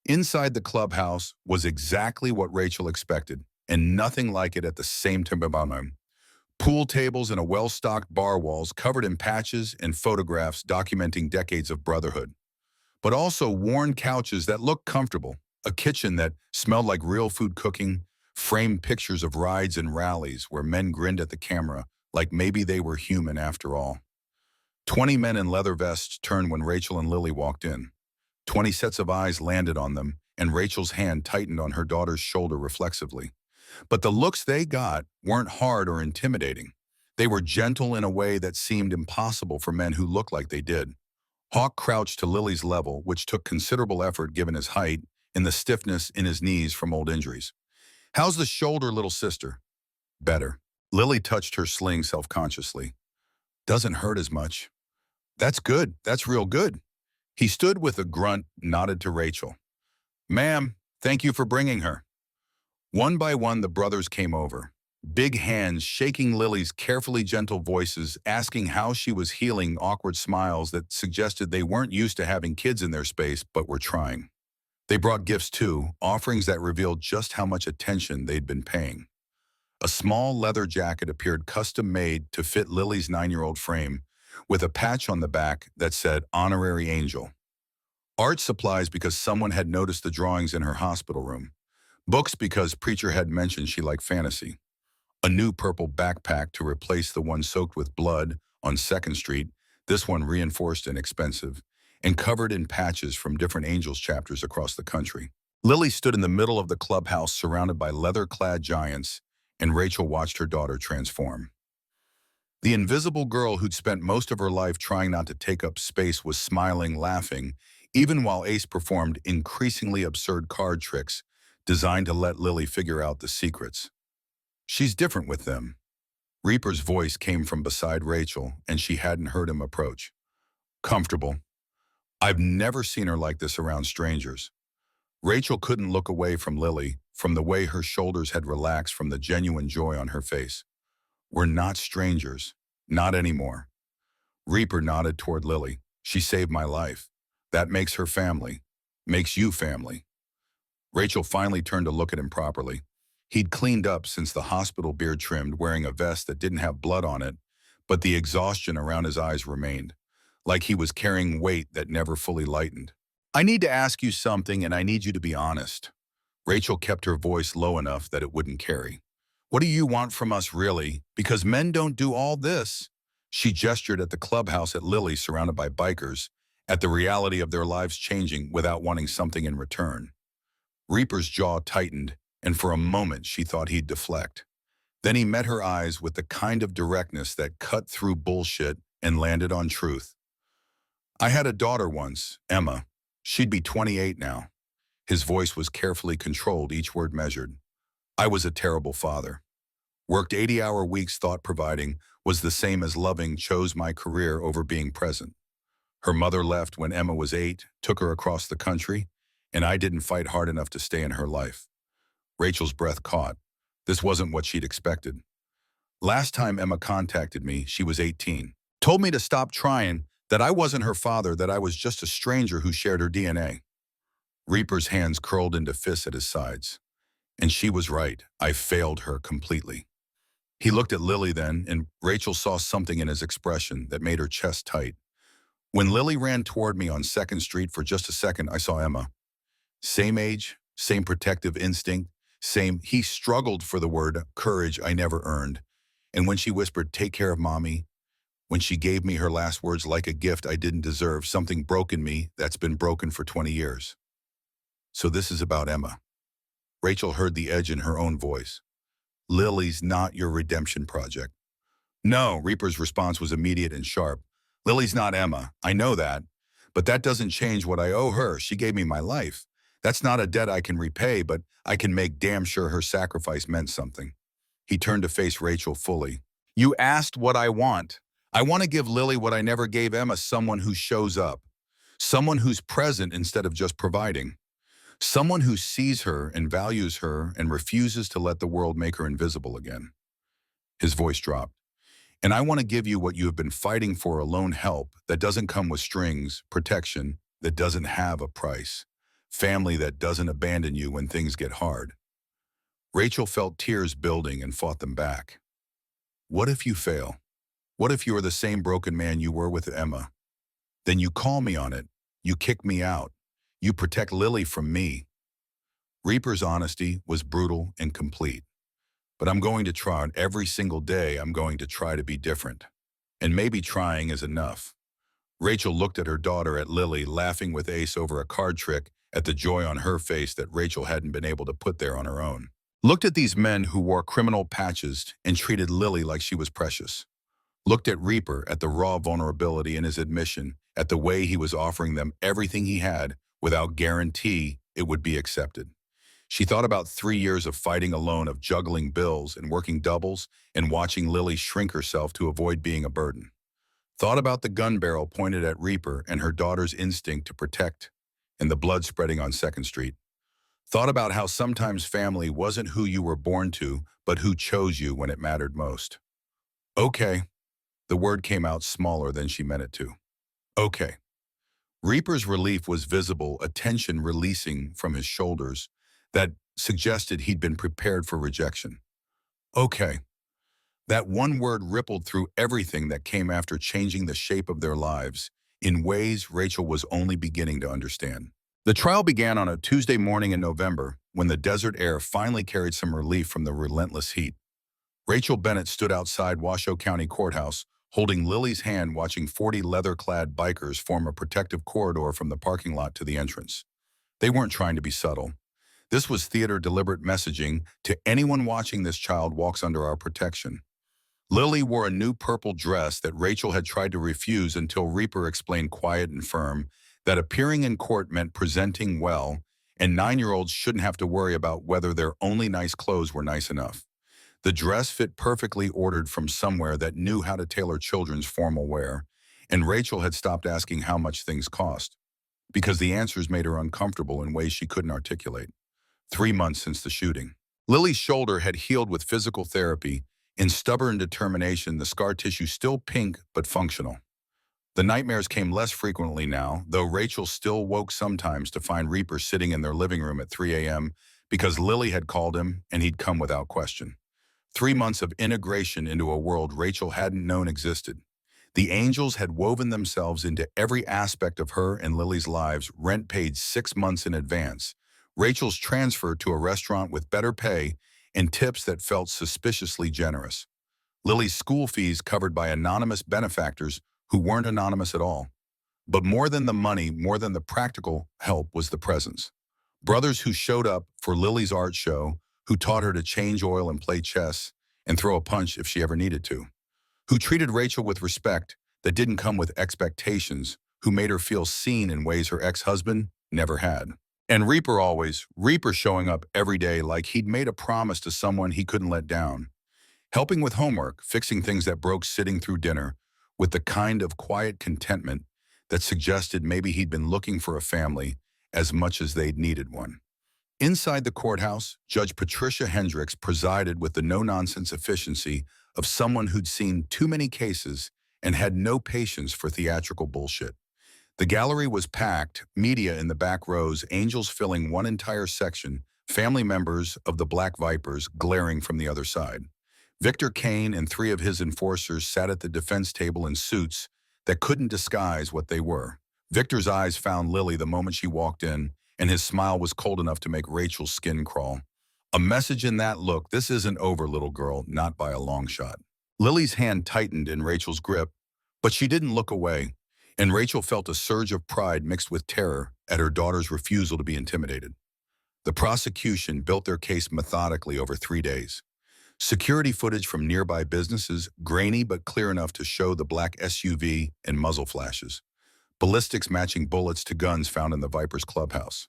Inside the clubhouse was exactly what Rachel expected, and nothing like it at the same time. Pool tables and a well-stocked bar walls covered in patches and photographs documenting decades of brotherhood. But also worn couches that looked comfortable, a kitchen that smelled like real food cooking, framed pictures of rides and rallies where men grinned at the camera like maybe they were human after all. 20 men in leather vests turned when Rachel and Lily walked in. 20 sets of eyes landed on them, and Rachel's hand tightened on her daughter's shoulder reflexively. But the looks they got weren't hard or intimidating. They were gentle in a way that seemed impossible for men who looked like they did. Hawk crouched to Lily's level, which took considerable effort given his height and the stiffness in his knees from old injuries. "How's the shoulder, little sister?" "Better." Lily touched her sling self-consciously. "Doesn't hurt as much." "That's good. That's real good." He stood with a grunt, nodded to Rachel. "Ma'am, thank you for bringing her." One by one, the brothers came over, big hands shaking Lily's carefully gentle voices, asking how she was healing, awkward smiles that suggested they weren't used to having kids in their space but were trying. They brought gifts too, offerings that revealed just how much attention they'd been paying. A small leather jacket appeared custom-made to fit Lily's 9-year-old frame, with a patch on the back that said Honorary Angel. Art supplies because someone had noticed the drawings in her hospital room. Books because Preacher had mentioned she liked fantasy. A new purple backpack to replace the one soaked with blood on 2nd Street, this one reinforced and expensive, and covered in patches from different Angels chapters across the country. Lily stood in the middle of the clubhouse surrounded by leather-clad giants, and Rachel watched her daughter transform. The invisible girl who'd spent most of her life trying not to take up space was smiling, laughing, even while Ace performed increasingly absurd card tricks designed to let Lily figure out the secrets. "She's different with them." Reaper's voice came from beside Rachel, and she hadn't heard him approach. "Comfortable. I've never seen her like this around strangers." Rachel couldn't look away from Lily, from the way her shoulders had relaxed from the genuine joy on her face. "We're not strangers. Not anymore." Reaper nodded toward Lily. "She saved my life. That makes her family. Makes you family." Rachel finally turned to look at him properly. He'd cleaned up since the hospital beard trimmed, wearing a vest that didn't have blood on it, but the exhaustion around his eyes remained, like he was carrying weight that never fully lightened. "I need to ask you something, and I need you to be honest." Rachel kept her voice low enough that it wouldn't carry. "What do you want from us, really? Because men don't do all this." She gestured at the clubhouse at Lily, surrounded by bikers, at the reality of their lives changing without wanting something in return. Reaper's jaw tightened, and for a moment she thought he'd deflect. Then he met her eyes with the kind of directness that cut through bullshit and landed on truth. "I had a daughter once, Emma. She'd be 28 now." His voice was carefully controlled, each word measured. "I was a terrible father. Worked 80-hour weeks, thought providing was the same as loving, chose my career over being present. Her mother left when Emma was 8, took her across the country, and I didn't fight hard enough to stay in her life." Rachel's breath caught. This wasn't what she'd expected. "Last time Emma contacted me, she was 18. Told me to stop trying, that I wasn't her father, that I was just a stranger who shared her DNA." Reaper's hands curled into fists at his sides. "And she was right. I failed her completely." He looked at Lily then, and Rachel saw something in his expression that made her chest tight. "When Lily ran toward me on 2nd Street for just a second, I saw Emma. Same age, same protective instinct, same," he struggled for the word, "courage I never earned. And when she whispered, 'Take care of mommy,' when she gave me her last words like a gift I didn't deserve, something broke in me that's been broken for 20 years. So this is about Emma." Rachel heard the edge in her own voice. "Lily's not your redemption project." "No," Reaper's response was immediate and sharp. "Lily's not Emma. I know that. But that doesn't change what I owe her. She gave me my life. That's not a debt I can repay, but I can make damn sure her sacrifice meant something." He turned to face Rachel fully. "You asked what I want. I want to give Lily what I never gave Emma, someone who shows up. Someone who's present instead of just providing. Someone who sees her and values her and refuses to let the world make her invisible again." His voice dropped. And I want to give you what you have been fighting for alone: help that doesn't come with strings, protection that doesn't have a price, family that doesn't abandon you when things get hard. Rachel felt tears building and fought them back. What if you fail? What if you are the same broken man you were with Emma? Then you call me on it. You kick me out. You protect Lily from me. Reaper's honesty was brutal and complete. But I'm going to try, and every single day I'm going to try to be different. And maybe trying is enough. Rachel looked at her daughter, at Lily, laughing with Ace over a card trick, at the joy on her face that Rachel hadn't been able to put there on her own. Looked at these men who wore criminal patches and treated Lily like she was precious. Looked at Reaper, at the raw vulnerability in his admission, at the way he was offering them everything he had without guarantee it would be accepted. She thought about 3 years of fighting alone, of juggling bills and working doubles and watching Lily shrink herself to avoid being a burden. Thought about the gun barrel pointed at Reaper and her daughter's instinct to protect and the blood spreading on 2nd Street. Thought about how sometimes family wasn't who you were born to, but who chose you when it mattered most. Okay. The word came out smaller than she meant it to. Okay. Reaper's relief was visible, a tension releasing from his shoulders that suggested he'd been prepared for rejection. Okay. That one word rippled through everything that came after, changing the shape of their lives in ways Rachel was only beginning to understand. The trial began on a Tuesday morning in November, when the desert air finally carried some relief from the relentless heat. Rachel Bennett stood outside Washoe County Courthouse, holding Lily's hand, watching 40 leather-clad bikers form a protective corridor from the parking lot to the entrance. They weren't trying to be subtle. This was theater, deliberate messaging: to anyone watching, this child walks under our protection. Lily wore a new purple dress that Rachel had tried to refuse until Reaper explained, quiet and firm, that appearing in court meant presenting well, and 9-year-olds shouldn't have to worry about whether their only nice clothes were nice enough. The dress fit perfectly, ordered from somewhere that knew how to tailor children's formal wear, and Rachel had stopped asking how much things cost, because the answers made her uncomfortable in ways she couldn't articulate. 3 months since the shooting. Lily's shoulder had healed with physical therapy. In stubborn determination, the scar tissue still pink but functional. The nightmares came less frequently now, though Rachel still woke sometimes to find Reaper sitting in their living room at 3 a.m. because Lily had called him and he'd come without question. 3 months of integration into a world Rachel hadn't known existed. The angels had woven themselves into every aspect of her and Lily's lives, rent paid 6 months in advance, Rachel's transfer to a restaurant with better pay and tips that felt suspiciously generous. Lily's school fees covered by anonymous benefactors who weren't anonymous at all. But more than the money, more than the practical help, was the presence. Brothers who showed up for Lily's art show, who taught her to change oil and play chess and throw a punch if she ever needed to, who treated Rachel with respect that didn't come with expectations, who made her feel seen in ways her ex-husband never had. And Reaper showing up every day like he'd made a promise to someone he couldn't let down. Helping with homework, fixing things that broke, sitting through dinner, with the kind of quiet contentment that suggested maybe he'd been looking for a family as much as they'd needed one. Inside the courthouse, Judge Patricia Hendricks presided with the no-nonsense efficiency of someone who'd seen too many cases and had no patience for theatrical bullshit. The gallery was packed, media in the back rows, angels filling one entire section, family members of the Black Vipers glaring from the other side. Victor Kane and 3 of his enforcers sat at the defense table in suits that couldn't disguise what they were. Victor's eyes found Lily the moment she walked in, and his smile was cold enough to make Rachel's skin crawl. A message in that look: this isn't over, little girl, not by a long shot. Lily's hand tightened in Rachel's grip, but she didn't look away, and Rachel felt a surge of pride mixed with terror at her daughter's refusal to be intimidated. The prosecution built their case methodically over 3 days. Security footage from nearby businesses, grainy but clear enough to show the black SUV and muzzle flashes. Ballistics matching bullets to guns found in the Vipers clubhouse.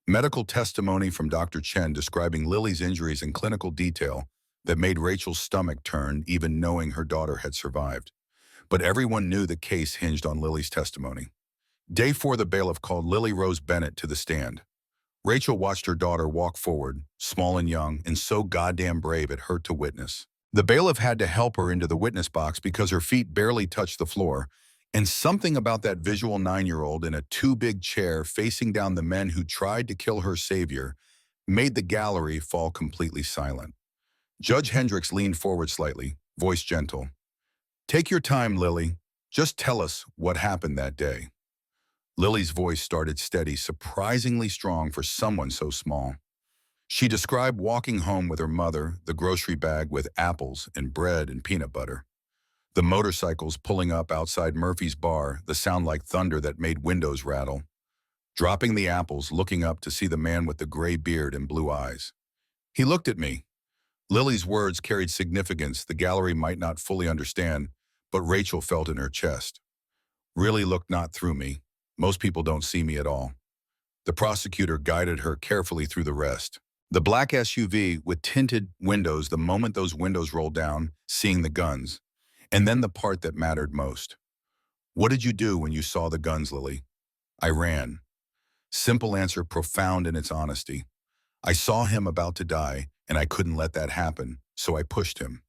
Medical testimony from Dr. Chen describing Lily's injuries in clinical detail that made Rachel's stomach turn, even knowing her daughter had survived. But everyone knew the case hinged on Lily's testimony. Day 4, the bailiff called Lily Rose Bennett to the stand. Rachel watched her daughter walk forward, small and young, and so goddamn brave it hurt to witness. The bailiff had to help her into the witness box because her feet barely touched the floor, and something about that visual 9-year-old in a too-big chair facing down the men who tried to kill her savior made the gallery fall completely silent. Judge Hendricks leaned forward slightly, voice gentle. "Take your time, Lily. Just tell us what happened that day." Lily's voice started steady, surprisingly strong for someone so small. She described walking home with her mother, the grocery bag with apples and bread and peanut butter. The motorcycles pulling up outside Murphy's bar, the sound like thunder that made windows rattle. Dropping the apples, looking up to see the man with the gray beard and blue eyes. He looked at me. Lily's words carried significance the gallery might not fully understand, but Rachel felt in her chest. Really looked not through me. Most people don't see me at all. The prosecutor guided her carefully through the rest. The black SUV with tinted windows the moment those windows rolled down, seeing the guns. And then the part that mattered most. "What did you do when you saw the guns, Lily?" "I ran." Simple answer, profound in its honesty. "I saw him about to die, and I couldn't let that happen, so I pushed him."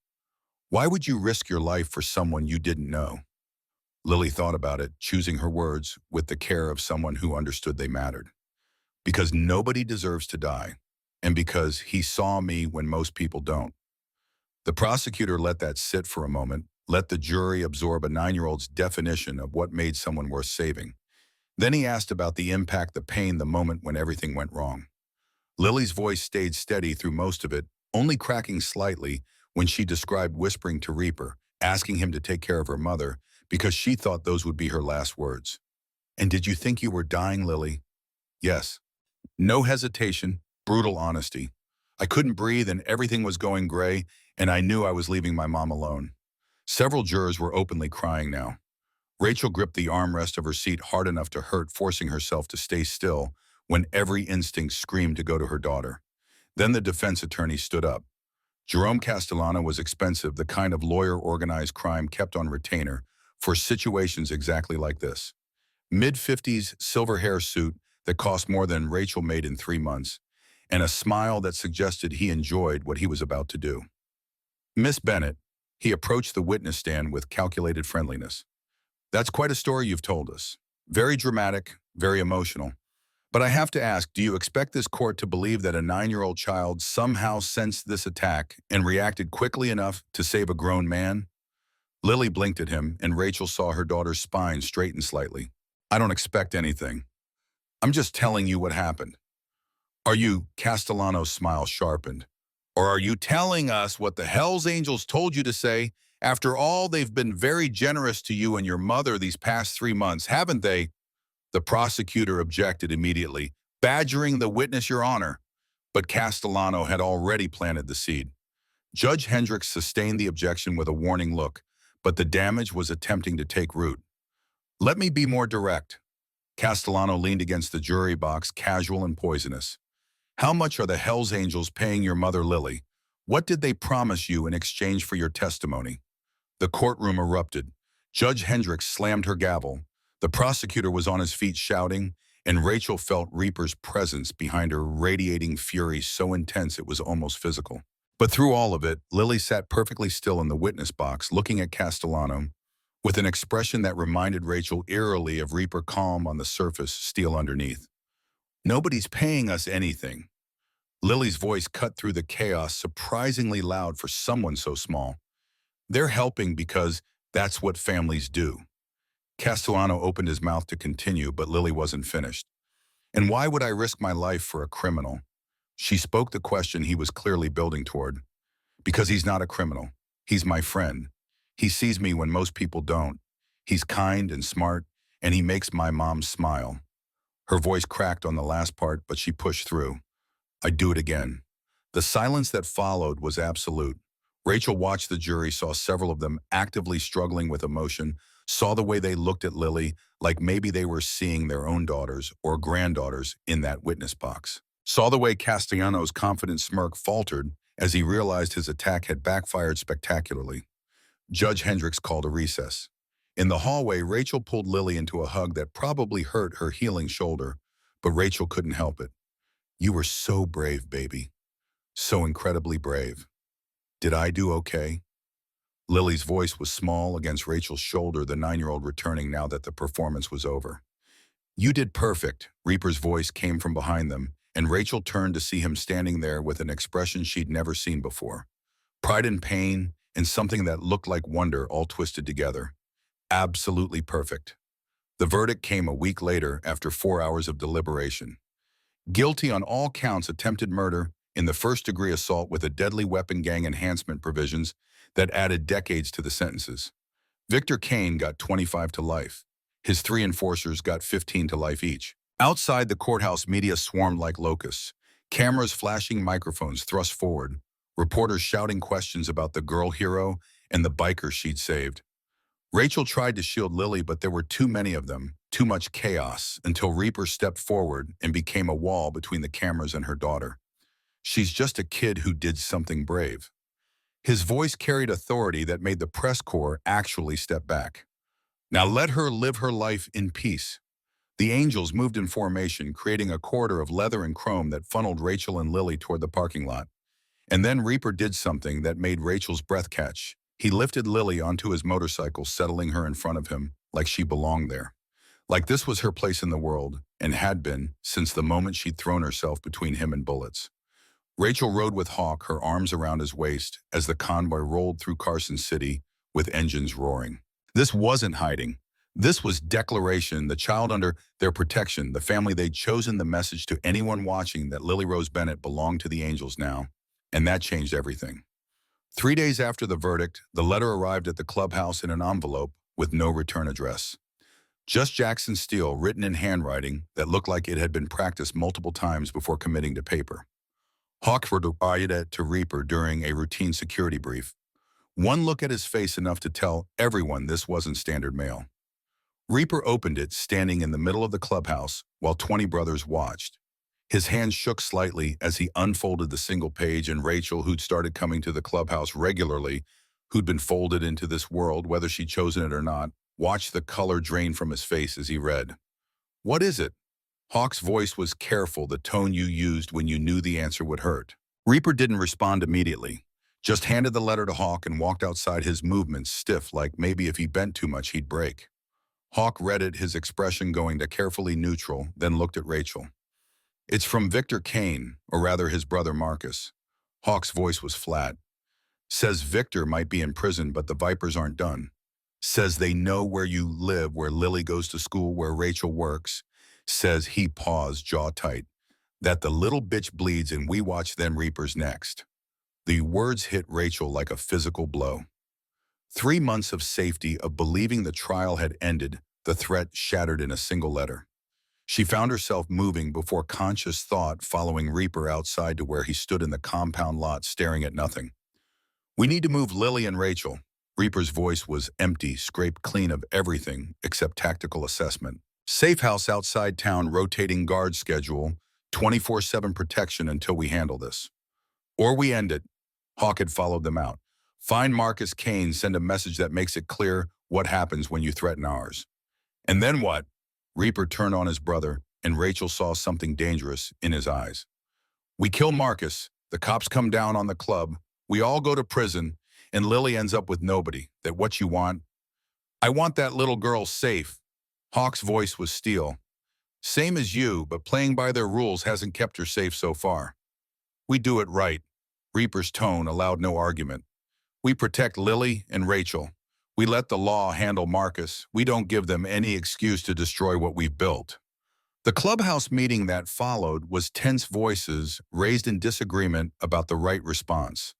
"Why would you risk your life for someone you didn't know?" Lily thought about it, choosing her words with the care of someone who understood they mattered. "Because nobody deserves to die, and because he saw me when most people don't." The prosecutor let that sit for a moment, let the jury absorb a 9-year-old's definition of what made someone worth saving. Then he asked about the impact, the pain, the moment when everything went wrong. Lily's voice stayed steady through most of it, only cracking slightly when she described whispering to Reaper, asking him to take care of her mother, because she thought those would be her last words. "And did you think you were dying, Lily?" "Yes." No hesitation, brutal honesty. "I couldn't breathe and everything was going gray, and I knew I was leaving my mom alone." Several jurors were openly crying now. Rachel gripped the armrest of her seat hard enough to hurt, forcing herself to stay still when every instinct screamed to go to her daughter. Then the defense attorney stood up. Jerome Castellano was expensive, the kind of lawyer organized crime kept on retainer for situations exactly like this. Mid-50s silver hair suit that cost more than Rachel made in 3 months, and a smile that suggested he enjoyed what he was about to do. "Miss Bennett," he approached the witness stand with calculated friendliness. "That's quite a story you've told us. Very dramatic, very emotional. But I have to ask, do you expect this court to believe that a 9-year-old child somehow sensed this attack and reacted quickly enough to save a grown man?" Lily blinked at him, and Rachel saw her daughter's spine straighten slightly. "I don't expect anything. I'm just telling you what happened." "Are you," Castellano's smile sharpened, "or are you telling us what the Hells Angels told you to say? After all, they've been very generous to you and your mother these past 3 months, haven't they?" The prosecutor objected immediately, badgering the witness, "Your Honor." But Castellano had already planted the seed. Judge Hendricks sustained the objection with a warning look, but the damage was attempting to take root. "Let me be more direct." Castellano leaned against the jury box, casual and poisonous. "How much are the Hells Angels paying your mother, Lily? What did they promise you in exchange for your testimony?" The courtroom erupted. Judge Hendricks slammed her gavel. The prosecutor was on his feet shouting, and Rachel felt Reaper's presence behind her, radiating fury so intense it was almost physical. But through all of it, Lily sat perfectly still in the witness box, looking at Castellano, with an expression that reminded Rachel eerily of Reaper, calm on the surface, steel underneath. "Nobody's paying us anything." Lily's voice cut through the chaos, surprisingly loud for someone so small. "They're helping because that's what families do." Castellano opened his mouth to continue, but Lily wasn't finished. "And why would I risk my life for a criminal?" She spoke the question he was clearly building toward. "Because he's not a criminal. He's my friend. He sees me when most people don't. He's kind and smart, and he makes my mom smile." Her voice cracked on the last part, but she pushed through. "I'd do it again." The silence that followed was absolute. Rachel watched the jury, saw several of them actively struggling with emotion, saw the way they looked at Lily, like maybe they were seeing their own daughters or granddaughters in that witness box. Saw the way Castellano's confident smirk faltered as he realized his attack had backfired spectacularly. Judge Hendricks called a recess. In the hallway, Rachel pulled Lily into a hug that probably hurt her healing shoulder, but Rachel couldn't help it. "You were so brave, baby. So incredibly brave." Did I do okay? Lily's voice was small against Rachel's shoulder, the 9-year-old returning now that the performance was over. You did perfect, Reaper's voice came from behind them, and Rachel turned to see him standing there with an expression she'd never seen before. Pride and pain, and something that looked like wonder all twisted together. Absolutely perfect. The verdict came a week later after 4 hours of deliberation. Guilty on all counts: attempted murder, in the first-degree assault with a deadly weapon, gang enhancement provisions that added decades to the sentences. Victor Kane got 25 to life. His 3 enforcers got 15 to life each. Outside the courthouse, media swarmed like locusts. Cameras flashing, microphones thrust forward. Reporters shouting questions about the girl hero and the biker she'd saved. Rachel tried to shield Lily, but there were too many of them, too much chaos, until Reaper stepped forward and became a wall between the cameras and her daughter. She's just a kid who did something brave. His voice carried authority that made the press corps actually step back. Now let her live her life in peace. The Angels moved in formation, creating a corridor of leather and chrome that funneled Rachel and Lily toward the parking lot. And then Reaper did something that made Rachel's breath catch. He lifted Lily onto his motorcycle, settling her in front of him like she belonged there. Like this was her place in the world, and had been since the moment she'd thrown herself between him and bullets. Rachel rode with Hawk, her arms around his waist, as the convoy rolled through Carson City with engines roaring. This wasn't hiding. This was declaration, the child under their protection, the family they'd chosen, the message to anyone watching that Lily Rose Bennett belonged to the Angels now. And that changed everything. 3 days after the verdict, the letter arrived at the clubhouse in an envelope with no return address. Just Jackson Steele, written in handwriting that looked like it had been practiced multiple times before committing to paper. Hawk provided it to Reaper during a routine security brief. One look at his face enough to tell everyone this wasn't standard mail. Reaper opened it, standing in the middle of the clubhouse, while 20 brothers watched. His hand shook slightly as he unfolded the single page, and Rachel, who'd started coming to the clubhouse regularly, who'd been folded into this world, whether she'd chosen it or not, watched the color drain from his face as he read. What is it? Hawk's voice was careful, the tone you used when you knew the answer would hurt. Reaper didn't respond immediately, just handed the letter to Hawk and walked outside, his movements stiff, like maybe if he bent too much he'd break. Hawk read it, his expression going to carefully neutral, then looked at Rachel. It's from Victor Kane, or rather his brother Marcus. Hawk's voice was flat. Says Victor might be in prison, but the Vipers aren't done. Says they know where you live, where Lily goes to school, where Rachel works. Says, he paused, jaw tight, that the little bitch bleeds and we watch them Reapers next. The words hit Rachel like a physical blow. 3 months of safety, of believing the trial had ended, the threat shattered in a single letter. She found herself moving before conscious thought, following Reaper outside to where he stood in the compound lot staring at nothing. We need to move Lily and Rachel. Reaper's voice was empty, scraped clean of everything except tactical assessment. Safe house outside town, rotating guard schedule, 24/7 protection until we handle this. Or we end it. Hawk had followed them out. Find Marcus Kane, send a message that makes it clear what happens when you threaten ours. And then what? Reaper turned on his brother, and Rachel saw something dangerous in his eyes. We kill Marcus, the cops come down on the club, we all go to prison, and Lily ends up with nobody. That what you want? I want that little girl safe. Hawk's voice was steel. Same as you, but playing by their rules hasn't kept her safe so far. We do it right. Reaper's tone allowed no argument. We protect Lily and Rachel. We let the law handle Marcus. We don't give them any excuse to destroy what we've built. The clubhouse meeting that followed was tense, voices raised in disagreement about the right response.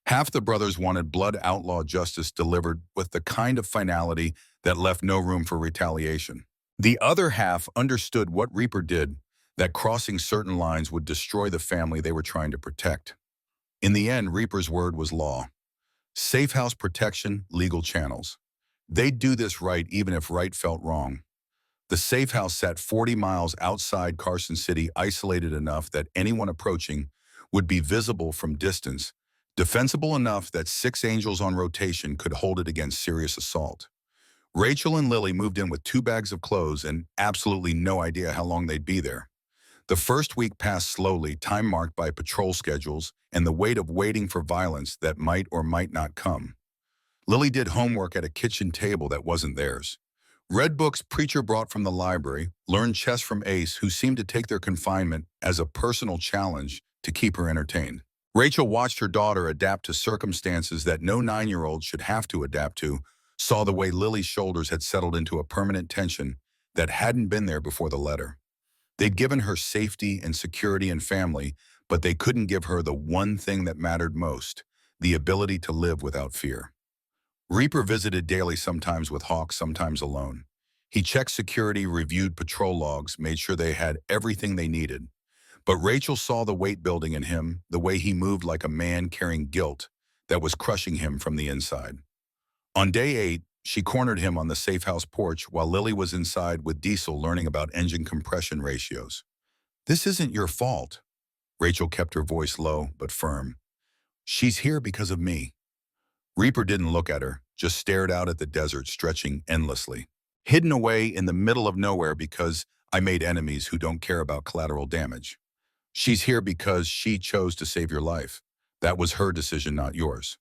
Half the brothers wanted blood outlaw justice delivered with the kind of finality that left no room for retaliation. The other half understood what Reaper did, that crossing certain lines would destroy the family they were trying to protect. In the end, Reaper's word was law. Safe house protection, legal channels. They'd do this right even if right felt wrong. The safe house sat 40 miles outside Carson City, isolated enough that anyone approaching would be visible from distance, defensible enough that 6 angels on rotation could hold it against serious assault. Rachel and Lily moved in with 2 bags of clothes and absolutely no idea how long they'd be there. The first week passed slowly, time marked by patrol schedules and the weight of waiting for violence that might or might not come. Lily did homework at a kitchen table that wasn't theirs. Read books Preacher brought from the library, learned chess from Ace, who seemed to take their confinement as a personal challenge to keep her entertained. Rachel watched her daughter adapt to circumstances that no 9-year-old should have to adapt to, saw the way Lily's shoulders had settled into a permanent tension that hadn't been there before the letter. They'd given her safety and security and family, but they couldn't give her the one thing that mattered most, the ability to live without fear. Reaper visited daily, sometimes with Hawk, sometimes alone. He checked security, reviewed patrol logs, made sure they had everything they needed. But Rachel saw the weight building in him, the way he moved like a man carrying guilt that was crushing him from the inside. On day 8, she cornered him on the safe house porch while Lily was inside with Diesel learning about engine compression ratios. "This isn't your fault." Rachel kept her voice low but firm. "She's here because of me." Reaper didn't look at her, just stared out at the desert stretching endlessly. "Hidden away in the middle of nowhere because I made enemies who don't care about collateral damage. She's here because she chose to save your life. That was her decision, not yours."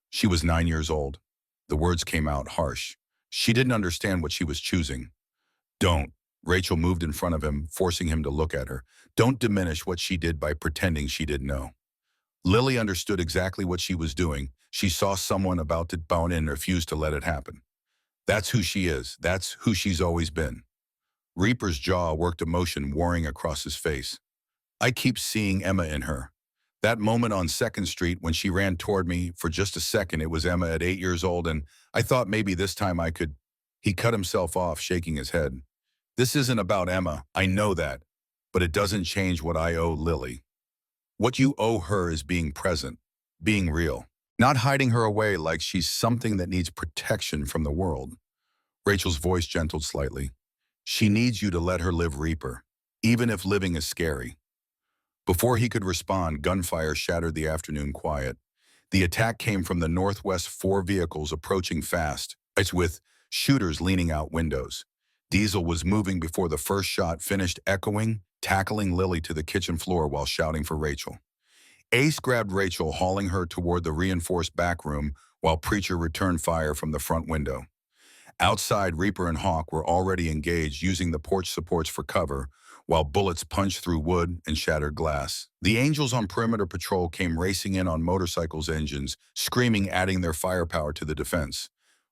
She was 9 years old. The words came out harsh. She didn't understand what she was choosing. "Don't." Rachel moved in front of him, forcing him to look at her. "Don't diminish what she did by pretending she didn't know." Lily understood exactly what she was doing. She saw someone about to bone in and refused to let it happen. That's who she is. That's who she's always been. Reaper's jaw worked, emotion warring across his face. "I keep seeing Emma in her. That moment on 2nd Street when she ran toward me for just a second, it was Emma at 8 years old, and I thought maybe this time I could—" He cut himself off, shaking his head. "This isn't about Emma, I know that, but it doesn't change what I owe Lily. What you owe her is being present, being real, not hiding her away like she's something that needs protection from the world." Rachel's voice gentled slightly. "She needs you to let her live, Reaper, even if living is scary." Before he could respond, gunfire shattered the afternoon quiet. The attack came from the northwest, 4 vehicles approaching fast, with shooters leaning out windows. Diesel was moving before the first shot finished echoing, tackling Lily to the kitchen floor while shouting for Rachel. Ace grabbed Rachel, hauling her toward the reinforced back room while Preacher returned fire from the front window. Outside, Reaper and Hawk were already engaged, using the porch supports for cover, while bullets punched through wood and shattered glass. The Angels on perimeter patrol came racing in on motorcycles' engines, screaming, adding their firepower to the defense.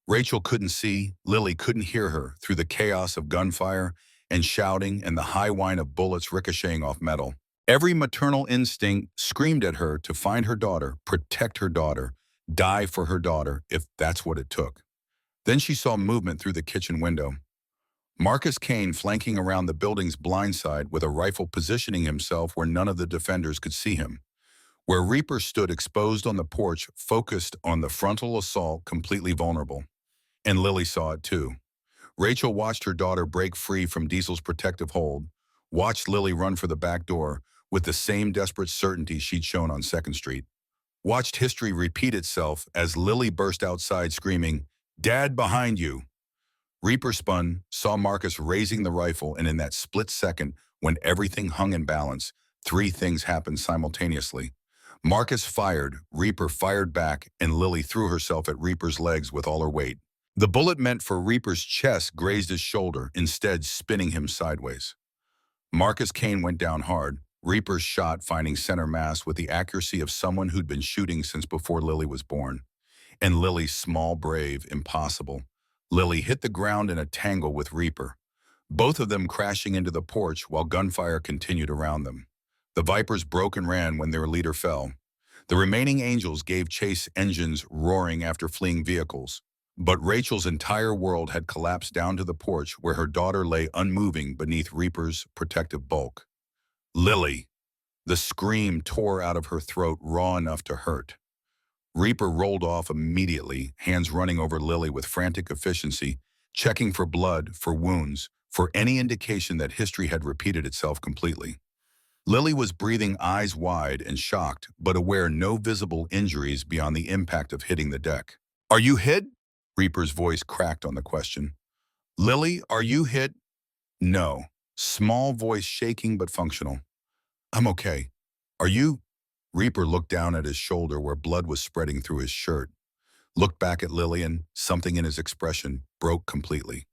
Rachel couldn't see, Lily couldn't hear her through the chaos of gunfire and shouting and the high whine of bullets ricocheting off metal. Every maternal instinct screamed at her to find her daughter, protect her daughter, die for her daughter if that's what it took. Then she saw movement through the kitchen window. Marcus Kane flanking around the building's blind side with a rifle, positioning himself where none of the defenders could see him. Where Reaper stood exposed on the porch, focused on the frontal assault, completely vulnerable. And Lily saw it too. Rachel watched her daughter break free from Diesel's protective hold, watched Lily run for the back door with the same desperate certainty she'd shown on 2nd Street. Watched history repeat itself as Lily burst outside screaming, "Dad, behind you!" Reaper spun, saw Marcus raising the rifle, and in that split second, when everything hung in balance, 3 things happened simultaneously. Marcus fired, Reaper fired back, and Lily threw herself at Reaper's legs with all her weight. The bullet meant for Reaper's chest grazed his shoulder, instead spinning him sideways. Marcus Kane went down hard, Reaper's shot finding center mass with the accuracy of someone who'd been shooting since before Lily was born. And Lily, small, brave, impossible. Lily hit the ground in a tangle with Reaper, both of them crashing into the porch while gunfire continued around them. The Vipers broke and ran when their leader fell. The remaining Angels gave chase, engines roaring after fleeing vehicles. But Rachel's entire world had collapsed down to the porch where her daughter lay unmoving beneath Reaper's protective bulk. "Lily!" The scream tore out of her throat, raw enough to hurt. Reaper rolled off immediately, hands running over Lily with frantic efficiency, checking for blood, for wounds, for any indication that history had repeated itself completely. Lily was breathing, eyes wide and shocked, but aware no visible injuries beyond the impact of hitting the deck. "Are you hit?" Reaper's voice cracked on the question. "Lily, are you hit?" "No." Small voice shaking but functional. I'm okay. Are you? Reaper looked down at his shoulder where blood was spreading through his shirt, looked back at Lillian, something in his expression broke completely.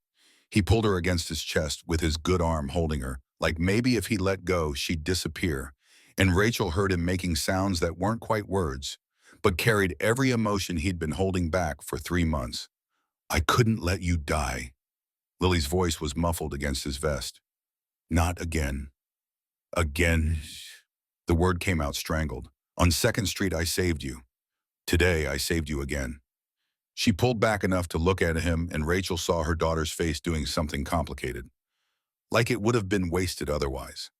He pulled her against his chest with his good arm holding her, like maybe if he let go, she'd disappear. And Rachel heard him making sounds that weren't quite words, but carried every emotion he'd been holding back for 3 months. I couldn't let you die. Lily's voice was muffled against his vest. Not again. Again. The word came out strangled. On 2nd Street, I saved you. Today, I saved you again. She pulled back enough to look at him, and Rachel saw her daughter's face doing something complicated. Like it would have been wasted otherwise.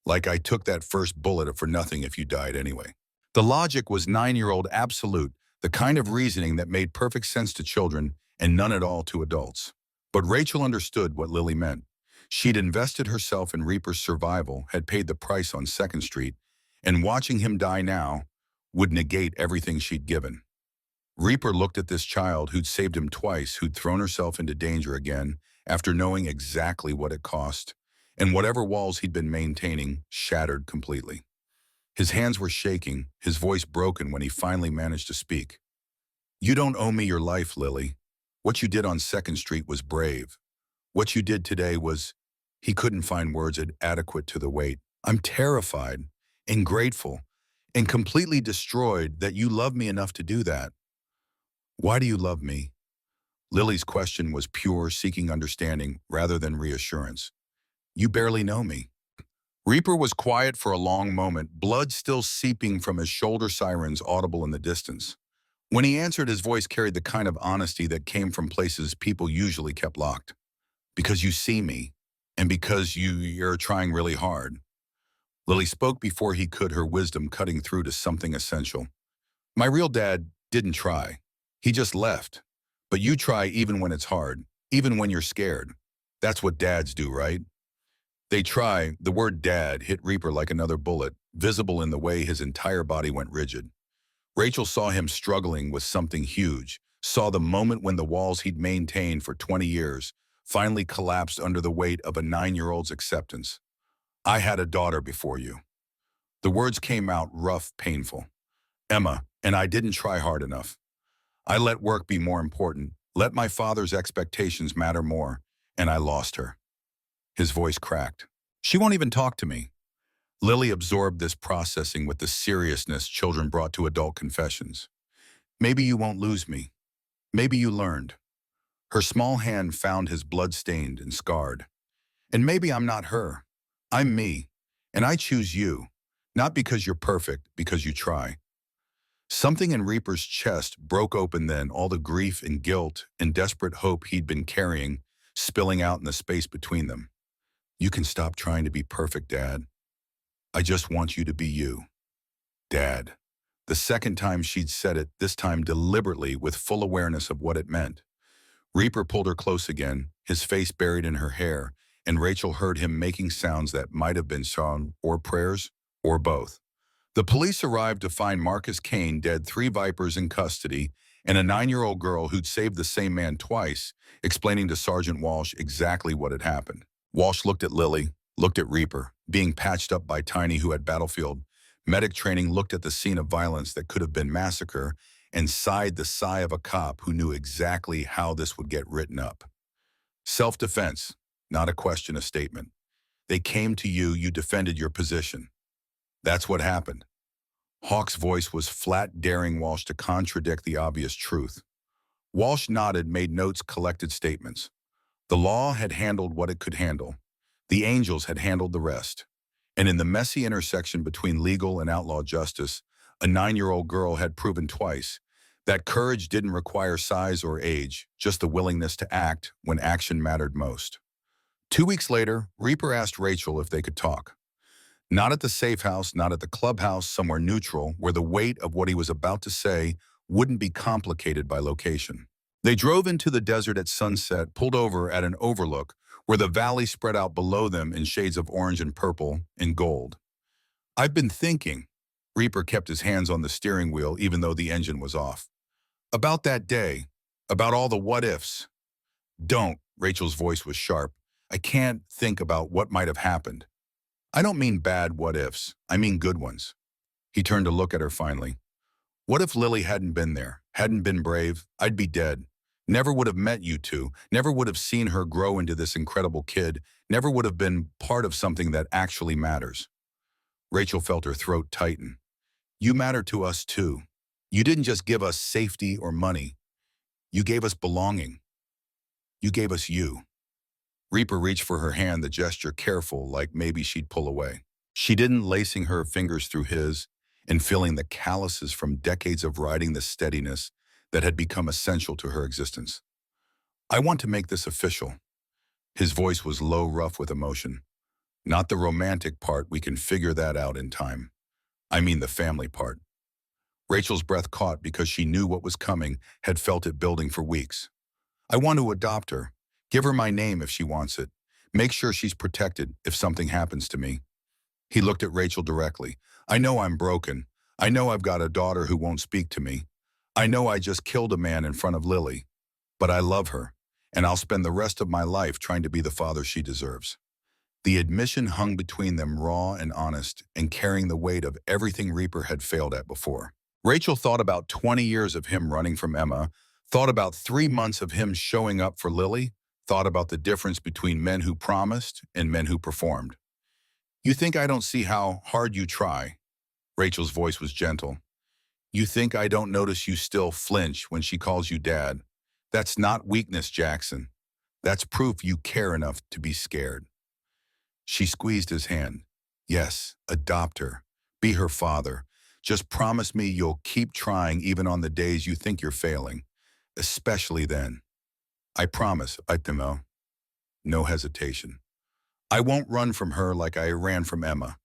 Like I took that first bullet for nothing if you died anyway. The logic was 9-year-old absolute, the kind of reasoning that made perfect sense to children and none at all to adults. But Rachel understood what Lily meant. She'd invested herself in Reaper's survival, had paid the price on 2nd Street, and watching him die now would negate everything she'd given. Reaper looked at this child who'd saved him twice, who'd thrown herself into danger again after knowing exactly what it cost, and whatever walls he'd been maintaining shattered completely. His hands were shaking, his voice broken when he finally managed to speak. You don't owe me your life, Lily. What you did on 2nd Street was brave. What you did today was... He couldn't find words adequate to the weight. I'm terrified and grateful and completely destroyed that you love me enough to do that. Why do you love me? Lily's question was pure, seeking understanding rather than reassurance. You barely know me. Reaper was quiet for a long moment, blood still seeping from his shoulder sirens audible in the distance. When he answered, his voice carried the kind of honesty that came from places people usually kept locked. Because you see me, and because you're trying really hard. Lily spoke before he could, her wisdom cutting through to something essential. My real dad didn't try. He just left. But you try even when it's hard, even when you're scared. That's what dads do, right? They try. The word dad hit Reaper like another bullet, visible in the way his entire body went rigid. Rachel saw him struggling with something huge, saw the moment when the walls he'd maintained for 20 years finally collapsed under the weight of a 9-year-old's acceptance. I had a daughter before you. The words came out rough, painful. Emma, and I didn't try hard enough. I let work be more important, let my father's expectations matter more, and I lost her. His voice cracked. She won't even talk to me. Lily absorbed this processing with the seriousness children brought to adult confessions. Maybe you won't lose me. Maybe you learned. Her small hand found his blood-stained and scarred. And maybe I'm not her. I'm me. And I choose you. Not because you're perfect, because you try. Something in Reaper's chest broke open then, all the grief and guilt and desperate hope he'd been carrying, spilling out in the space between them. You can stop trying to be perfect, Dad. I just want you to be you. Dad. The second time she'd said it, this time deliberately with full awareness of what it meant. Reaper pulled her close again, his face buried in her hair, and Rachel heard him making sounds that might have been song or prayers, or both. The police arrived to find Marcus Kane dead, 3 vipers in custody, and a 9-year-old girl who'd saved the same man twice, explaining to Sergeant Walsh exactly what had happened. Walsh looked at Lily, looked at Reaper, being patched up by Tiny who had battlefield. Medic training looked at the scene of violence that could have been massacre, and sighed the sigh of a cop who knew exactly how this would get written up. Self-defense, not a question, a statement. They came to you, you defended your position. That's what happened. Hawk's voice was flat, daring Walsh to contradict the obvious truth. Walsh nodded, made notes, collected statements. The law had handled what it could handle. The angels had handled the rest. And in the messy intersection between legal and outlaw justice, a 9-year-old girl had proven twice that courage didn't require size or age, just the willingness to act when action mattered most. 2 weeks later, Reaper asked Rachel if they could talk. Not at the safe house, not at the clubhouse, somewhere neutral, where the weight of what he was about to say wouldn't be complicated by location. They drove into the desert at sunset, pulled over at an overlook where the valley spread out below them in shades of orange and purple and gold. I've been thinking. Reaper kept his hands on the steering wheel even though the engine was off. About that day, about all the what-ifs. Don't, Rachel's voice was sharp. I can't think about what might have happened. I don't mean bad what-ifs. I mean good ones. He turned to look at her finally. What if Lily hadn't been there, hadn't been brave? I'd be dead. Never would have met you two, never would have seen her grow into this incredible kid, never would have been part of something that actually matters. Rachel felt her throat tighten. You matter to us too. You didn't just give us safety or money. You gave us belonging. You gave us you. Reaper reached for her hand, the gesture careful, like maybe she'd pull away. She didn't, lacing her fingers through his and feeling the calluses from decades of riding the steadiness that had become essential to her existence. I want to make this official. His voice was low, rough with emotion. Not the romantic part, we can figure that out in time. I mean the family part. Rachel's breath caught because she knew what was coming, had felt it building for weeks. I want to adopt her. Give her my name if she wants it. Make sure she's protected if something happens to me. He looked at Rachel directly. I know I'm broken. I know I've got a daughter who won't speak to me. I know I just killed a man in front of Lily. But I love her, and I'll spend the rest of my life trying to be the father she deserves. The admission hung between them, raw and honest, and carrying the weight of everything Reaper had failed at before. Rachel thought about 20 years of him running from Emma, thought about 3 months of him showing up for Lily, thought about the difference between men who promised and men who performed. You think I don't see how hard you try? Rachel's voice was gentle. You think I don't notice you still flinch when she calls you dad? That's not weakness, Jackson. That's proof you care enough to be scared. She squeezed his hand. Yes, adopt her. Be her father. Just promise me you'll keep trying even on the days you think you're failing. Especially then. I promise, Itemo. No hesitation. I won't run from her like I ran from Emma.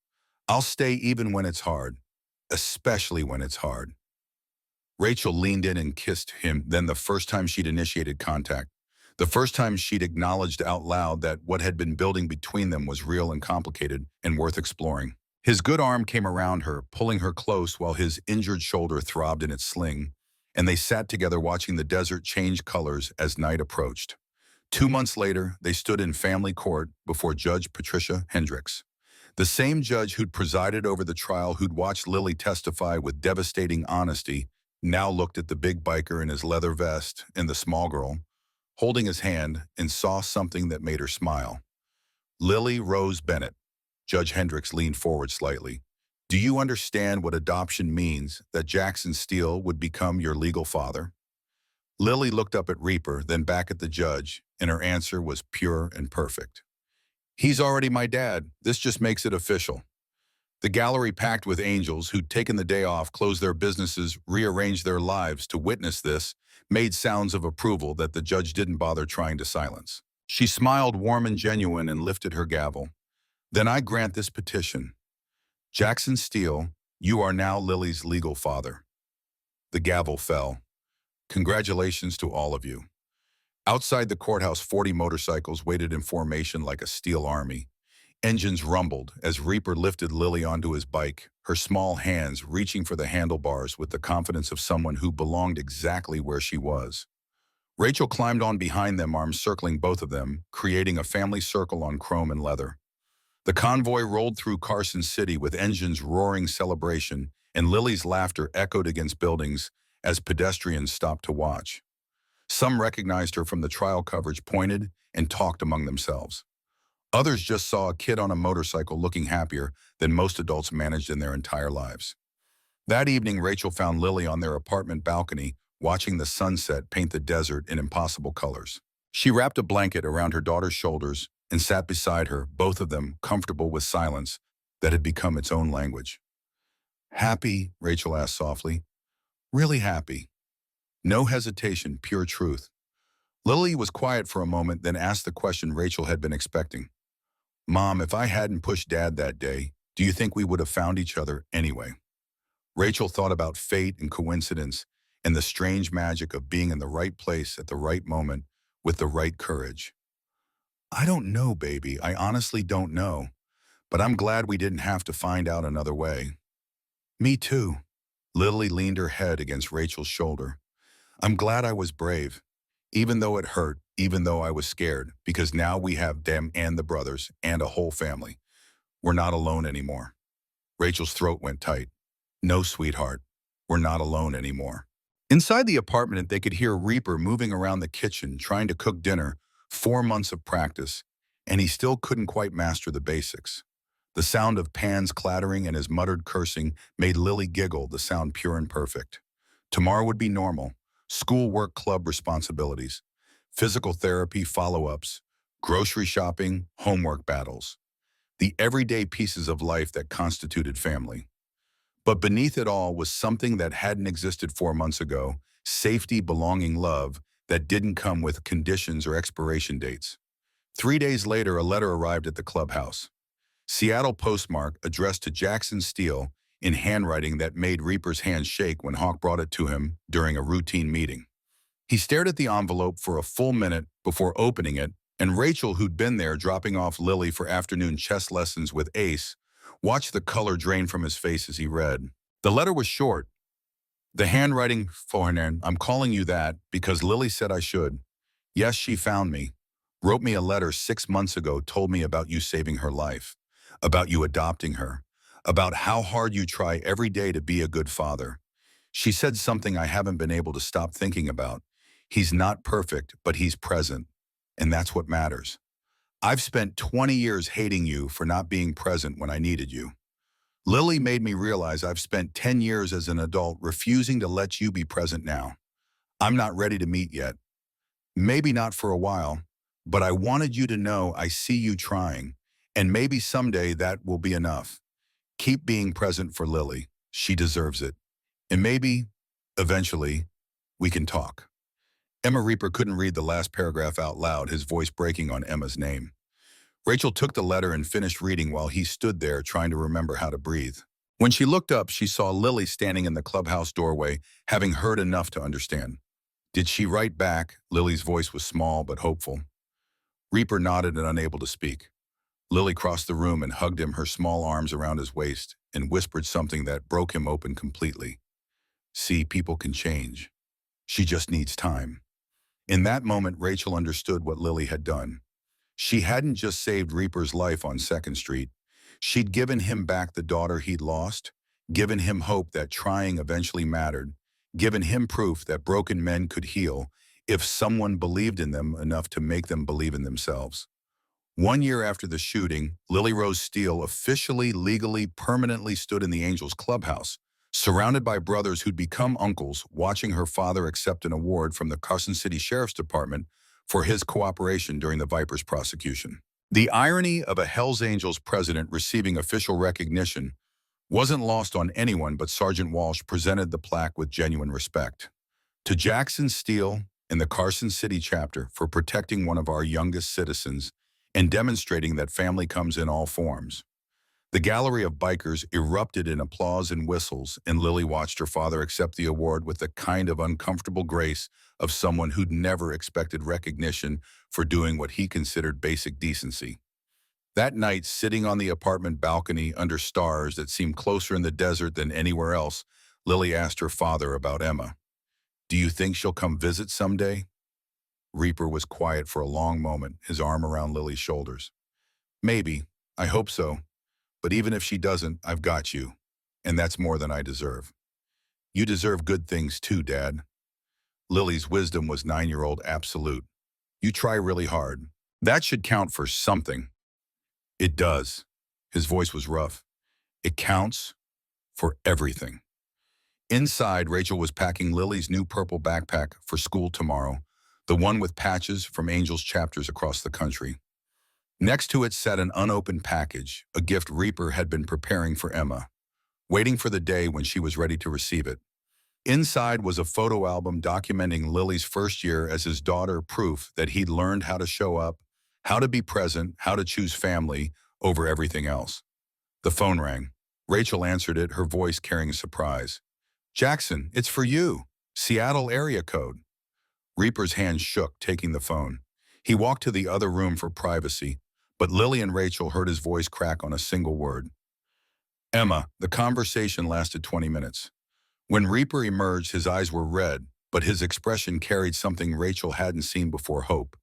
I'll stay even when it's hard. Especially when it's hard. Rachel leaned in and kissed him, then the first time she'd initiated contact. The first time she'd acknowledged out loud that what had been building between them was real and complicated and worth exploring. His good arm came around her, pulling her close while his injured shoulder throbbed in its sling, and they sat together watching the desert change colors as night approached. 2 months later, they stood in family court before Judge Patricia Hendricks. The same judge who'd presided over the trial, who'd watched Lily testify with devastating honesty, now looked at the big biker in his leather vest and the small girl, holding his hand, and saw something that made her smile. Lily Rose Bennett. Judge Hendricks leaned forward slightly. Do you understand what adoption means, that Jackson Steele would become your legal father? Lily looked up at Reaper, then back at the judge, and her answer was pure and perfect. He's already my dad. This just makes it official. The gallery, packed with angels who'd taken the day off, closed their businesses, rearranged their lives to witness this, made sounds of approval that the judge didn't bother trying to silence. She smiled warm and genuine and lifted her gavel. Then I grant this petition. Jackson Steele, you are now Lily's legal father. The gavel fell. Congratulations to all of you. Outside the courthouse, 40 motorcycles waited in formation like a steel army. Engines rumbled as Reaper lifted Lily onto his bike, her small hands reaching for the handlebars with the confidence of someone who belonged exactly where she was. Rachel climbed on behind them, arms circling both of them, creating a family circle on chrome and leather. The convoy rolled through Carson City with engines roaring celebration, and Lily's laughter echoed against buildings as pedestrians stopped to watch. Some recognized her from the trial coverage, pointed, and talked among themselves. Others just saw a kid on a motorcycle looking happier than most adults managed in their entire lives. That evening, Rachel found Lily on their apartment balcony, watching the sunset paint the desert in impossible colors. She wrapped a blanket around her daughter's shoulders and sat beside her, both of them comfortable with silence that had become its own language. Happy? Rachel asked softly. Really happy. No hesitation, pure truth. Lily was quiet for a moment, then asked the question Rachel had been expecting. Mom, if I hadn't pushed Dad that day, do you think we would have found each other anyway? Rachel thought about fate and coincidence and the strange magic of being in the right place at the right moment with the right courage. I don't know, baby. I honestly don't know. But I'm glad we didn't have to find out another way. Me too. Lily leaned her head against Rachel's shoulder. I'm glad I was brave. Even though it hurt, even though I was scared, because now we have them and the brothers and a whole family. We're not alone anymore. Rachel's throat went tight. No, sweetheart. We're not alone anymore. Inside the apartment, they could hear Reaper moving around the kitchen, trying to cook dinner, 4 months of practice, and he still couldn't quite master the basics. The sound of pans clattering and his muttered cursing made Lily giggle, the sound pure and perfect. Tomorrow would be normal. School, work, club responsibilities, physical therapy, follow-ups, grocery shopping, homework battles. The everyday pieces of life that constituted family. But beneath it all was something that hadn't existed 4 months ago, safety, belonging, love that didn't come with conditions or expiration dates. 3 days later, a letter arrived at the clubhouse. Seattle postmark addressed to Jackson Steele in handwriting that made Reaper's hands shake when Hawk brought it to him during a routine meeting. He stared at the envelope for a full minute before opening it, and Rachel, who'd been there dropping off Lily for afternoon chess lessons with Ace, watched the color drain from his face as he read. The letter was short. The handwriting, Fornan, I'm calling you that because Lily said I should. Yes, she found me. Wrote me a letter 6 months ago, told me about you saving her life, about you adopting her, about how hard you try every day to be a good father. She said something I haven't been able to stop thinking about. He's not perfect, but he's present. And that's what matters. I've spent 20 years hating you for not being present when I needed you. Lily made me realize I've spent 10 years as an adult refusing to let you be present now. I'm not ready to meet yet. Maybe not for a while, but I wanted you to know I see you trying, and maybe someday that will be enough. Keep being present for Lily. She deserves it. And maybe, eventually, we can talk. Emma. Reaper couldn't read the last paragraph out loud, his voice breaking on Emma's name. Rachel took the letter and finished reading while he stood there trying to remember how to breathe. When she looked up, she saw Lily standing in the clubhouse doorway, having heard enough to understand. Did she write back? Lily's voice was small but hopeful. Reaper nodded and unable to speak. Lily crossed the room and hugged him, her small arms around his waist, and whispered something that broke him open completely. See, people can change. She just needs time. In that moment, Rachel understood what Lily had done. She hadn't just saved Reaper's life on 2nd Street. She'd given him back the daughter he'd lost, given him hope that trying eventually mattered, given him proof that broken men could heal if someone believed in them enough to make them believe in themselves. 1 year after the shooting, Lily Rose Steele officially, legally, permanently stood in the Angels clubhouse, surrounded by brothers who'd become uncles, watching her father accept an award from the Carson City Sheriff's Department for his cooperation during the Vipers prosecution. The irony of a Hells Angels president receiving official recognition wasn't lost on anyone, but Sergeant Walsh presented the plaque with genuine respect. To Jackson Steele and the Carson City chapter for protecting one of our youngest citizens and demonstrating that family comes in all forms. The gallery of bikers erupted in applause and whistles, and Lily watched her father accept the award with the kind of uncomfortable grace of someone who'd never expected recognition for doing what he considered basic decency. That night, sitting on the apartment balcony under stars that seemed closer in the desert than anywhere else, Lily asked her father about Emma. Do you think she'll come visit someday? Reaper was quiet for a long moment, his arm around Lily's shoulders. Maybe. I hope so. But even if she doesn't, I've got you. And that's more than I deserve. You deserve good things too, Dad. Lily's wisdom was 9-year-old absolute. You try really hard. That should count for something. It does. His voice was rough. It counts for everything. Inside, Rachel was packing Lily's new purple backpack for school tomorrow, the one with patches from Angels chapters across the country. Next to it sat an unopened package, a gift Reaper had been preparing for Emma, waiting for the day when she was ready to receive it. Inside was a photo album documenting Lily's first year as his daughter, proof that he'd learned how to show up, how to be present, how to choose family over everything else. The phone rang. Rachel answered it, her voice carrying surprise. Jackson, it's for you. Seattle area code. Reaper's hand shook, taking the phone. He walked to the other room for privacy, but Lily and Rachel heard his voice crack on a single word. Emma. The conversation lasted 20 minutes. When Reaper emerged, his eyes were red, but his expression carried something Rachel hadn't seen before: hope,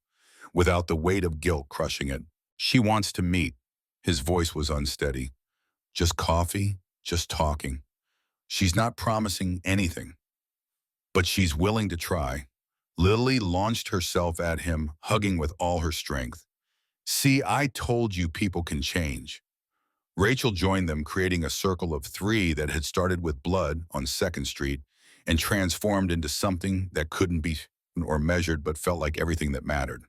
without the weight of guilt crushing it. She wants to meet. His voice was unsteady. Just coffee, just talking. She's not promising anything, but she's willing to try. Lily launched herself at him, hugging with all her strength. See, I told you people can change. Rachel joined them, creating a circle of three that had started with blood on 2nd Street and transformed into something that couldn't be or measured but felt like everything that mattered.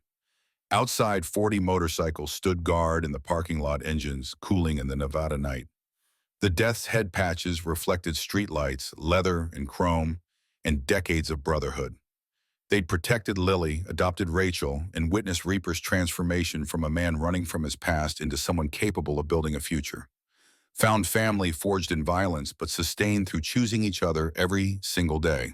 Outside, 40 motorcycles stood guard in the parking lot, engines cooling in the Nevada night. The Death's Head patches reflected streetlights, leather and chrome, and decades of brotherhood. They'd protected Lily, adopted Rachel, and witnessed Reaper's transformation from a man running from his past into someone capable of building a future. Found family forged in violence but sustained through choosing each other every single day.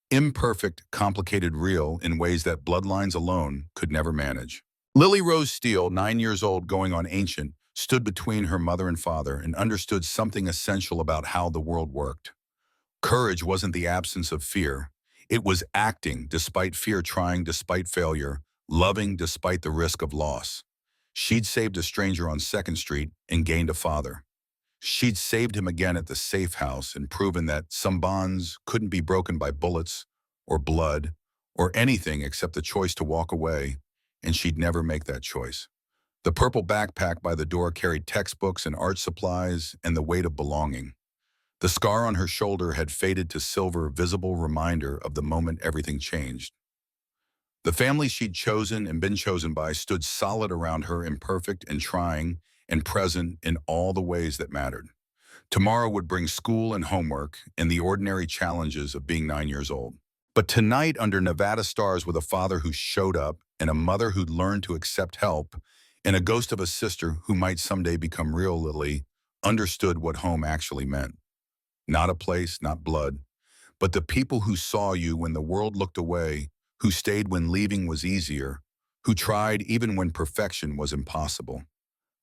Imperfect, complicated, real in ways that bloodlines alone could never manage. Lily Rose Steele, 9 years old, going on ancient, stood between her mother and father and understood something essential about how the world worked. Courage wasn't the absence of fear. It was acting despite fear, trying despite failure, loving despite the risk of loss. She'd saved a stranger on 2nd Street and gained a father. She'd saved him again at the safe house and proven that some bonds couldn't be broken by bullets or blood or anything except the choice to walk away, and she'd never make that choice. The purple backpack by the door carried textbooks and art supplies and the weight of belonging. The scar on her shoulder had faded to silver, visible reminder of the moment everything changed. The family she'd chosen and been chosen by stood solid around her, imperfect and trying and present in all the ways that mattered. Tomorrow would bring school and homework and the ordinary challenges of being 9 years old. But tonight, under Nevada stars, with a father who showed up and a mother who'd learned to accept help and a ghost of a sister who might someday become real, Lily understood what home actually meant. Not a place, not blood, but the people who saw you when the world looked away, who stayed when leaving was easier, who tried even when perfection was impossible.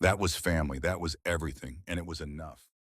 That was family, that was everything, and it was enough.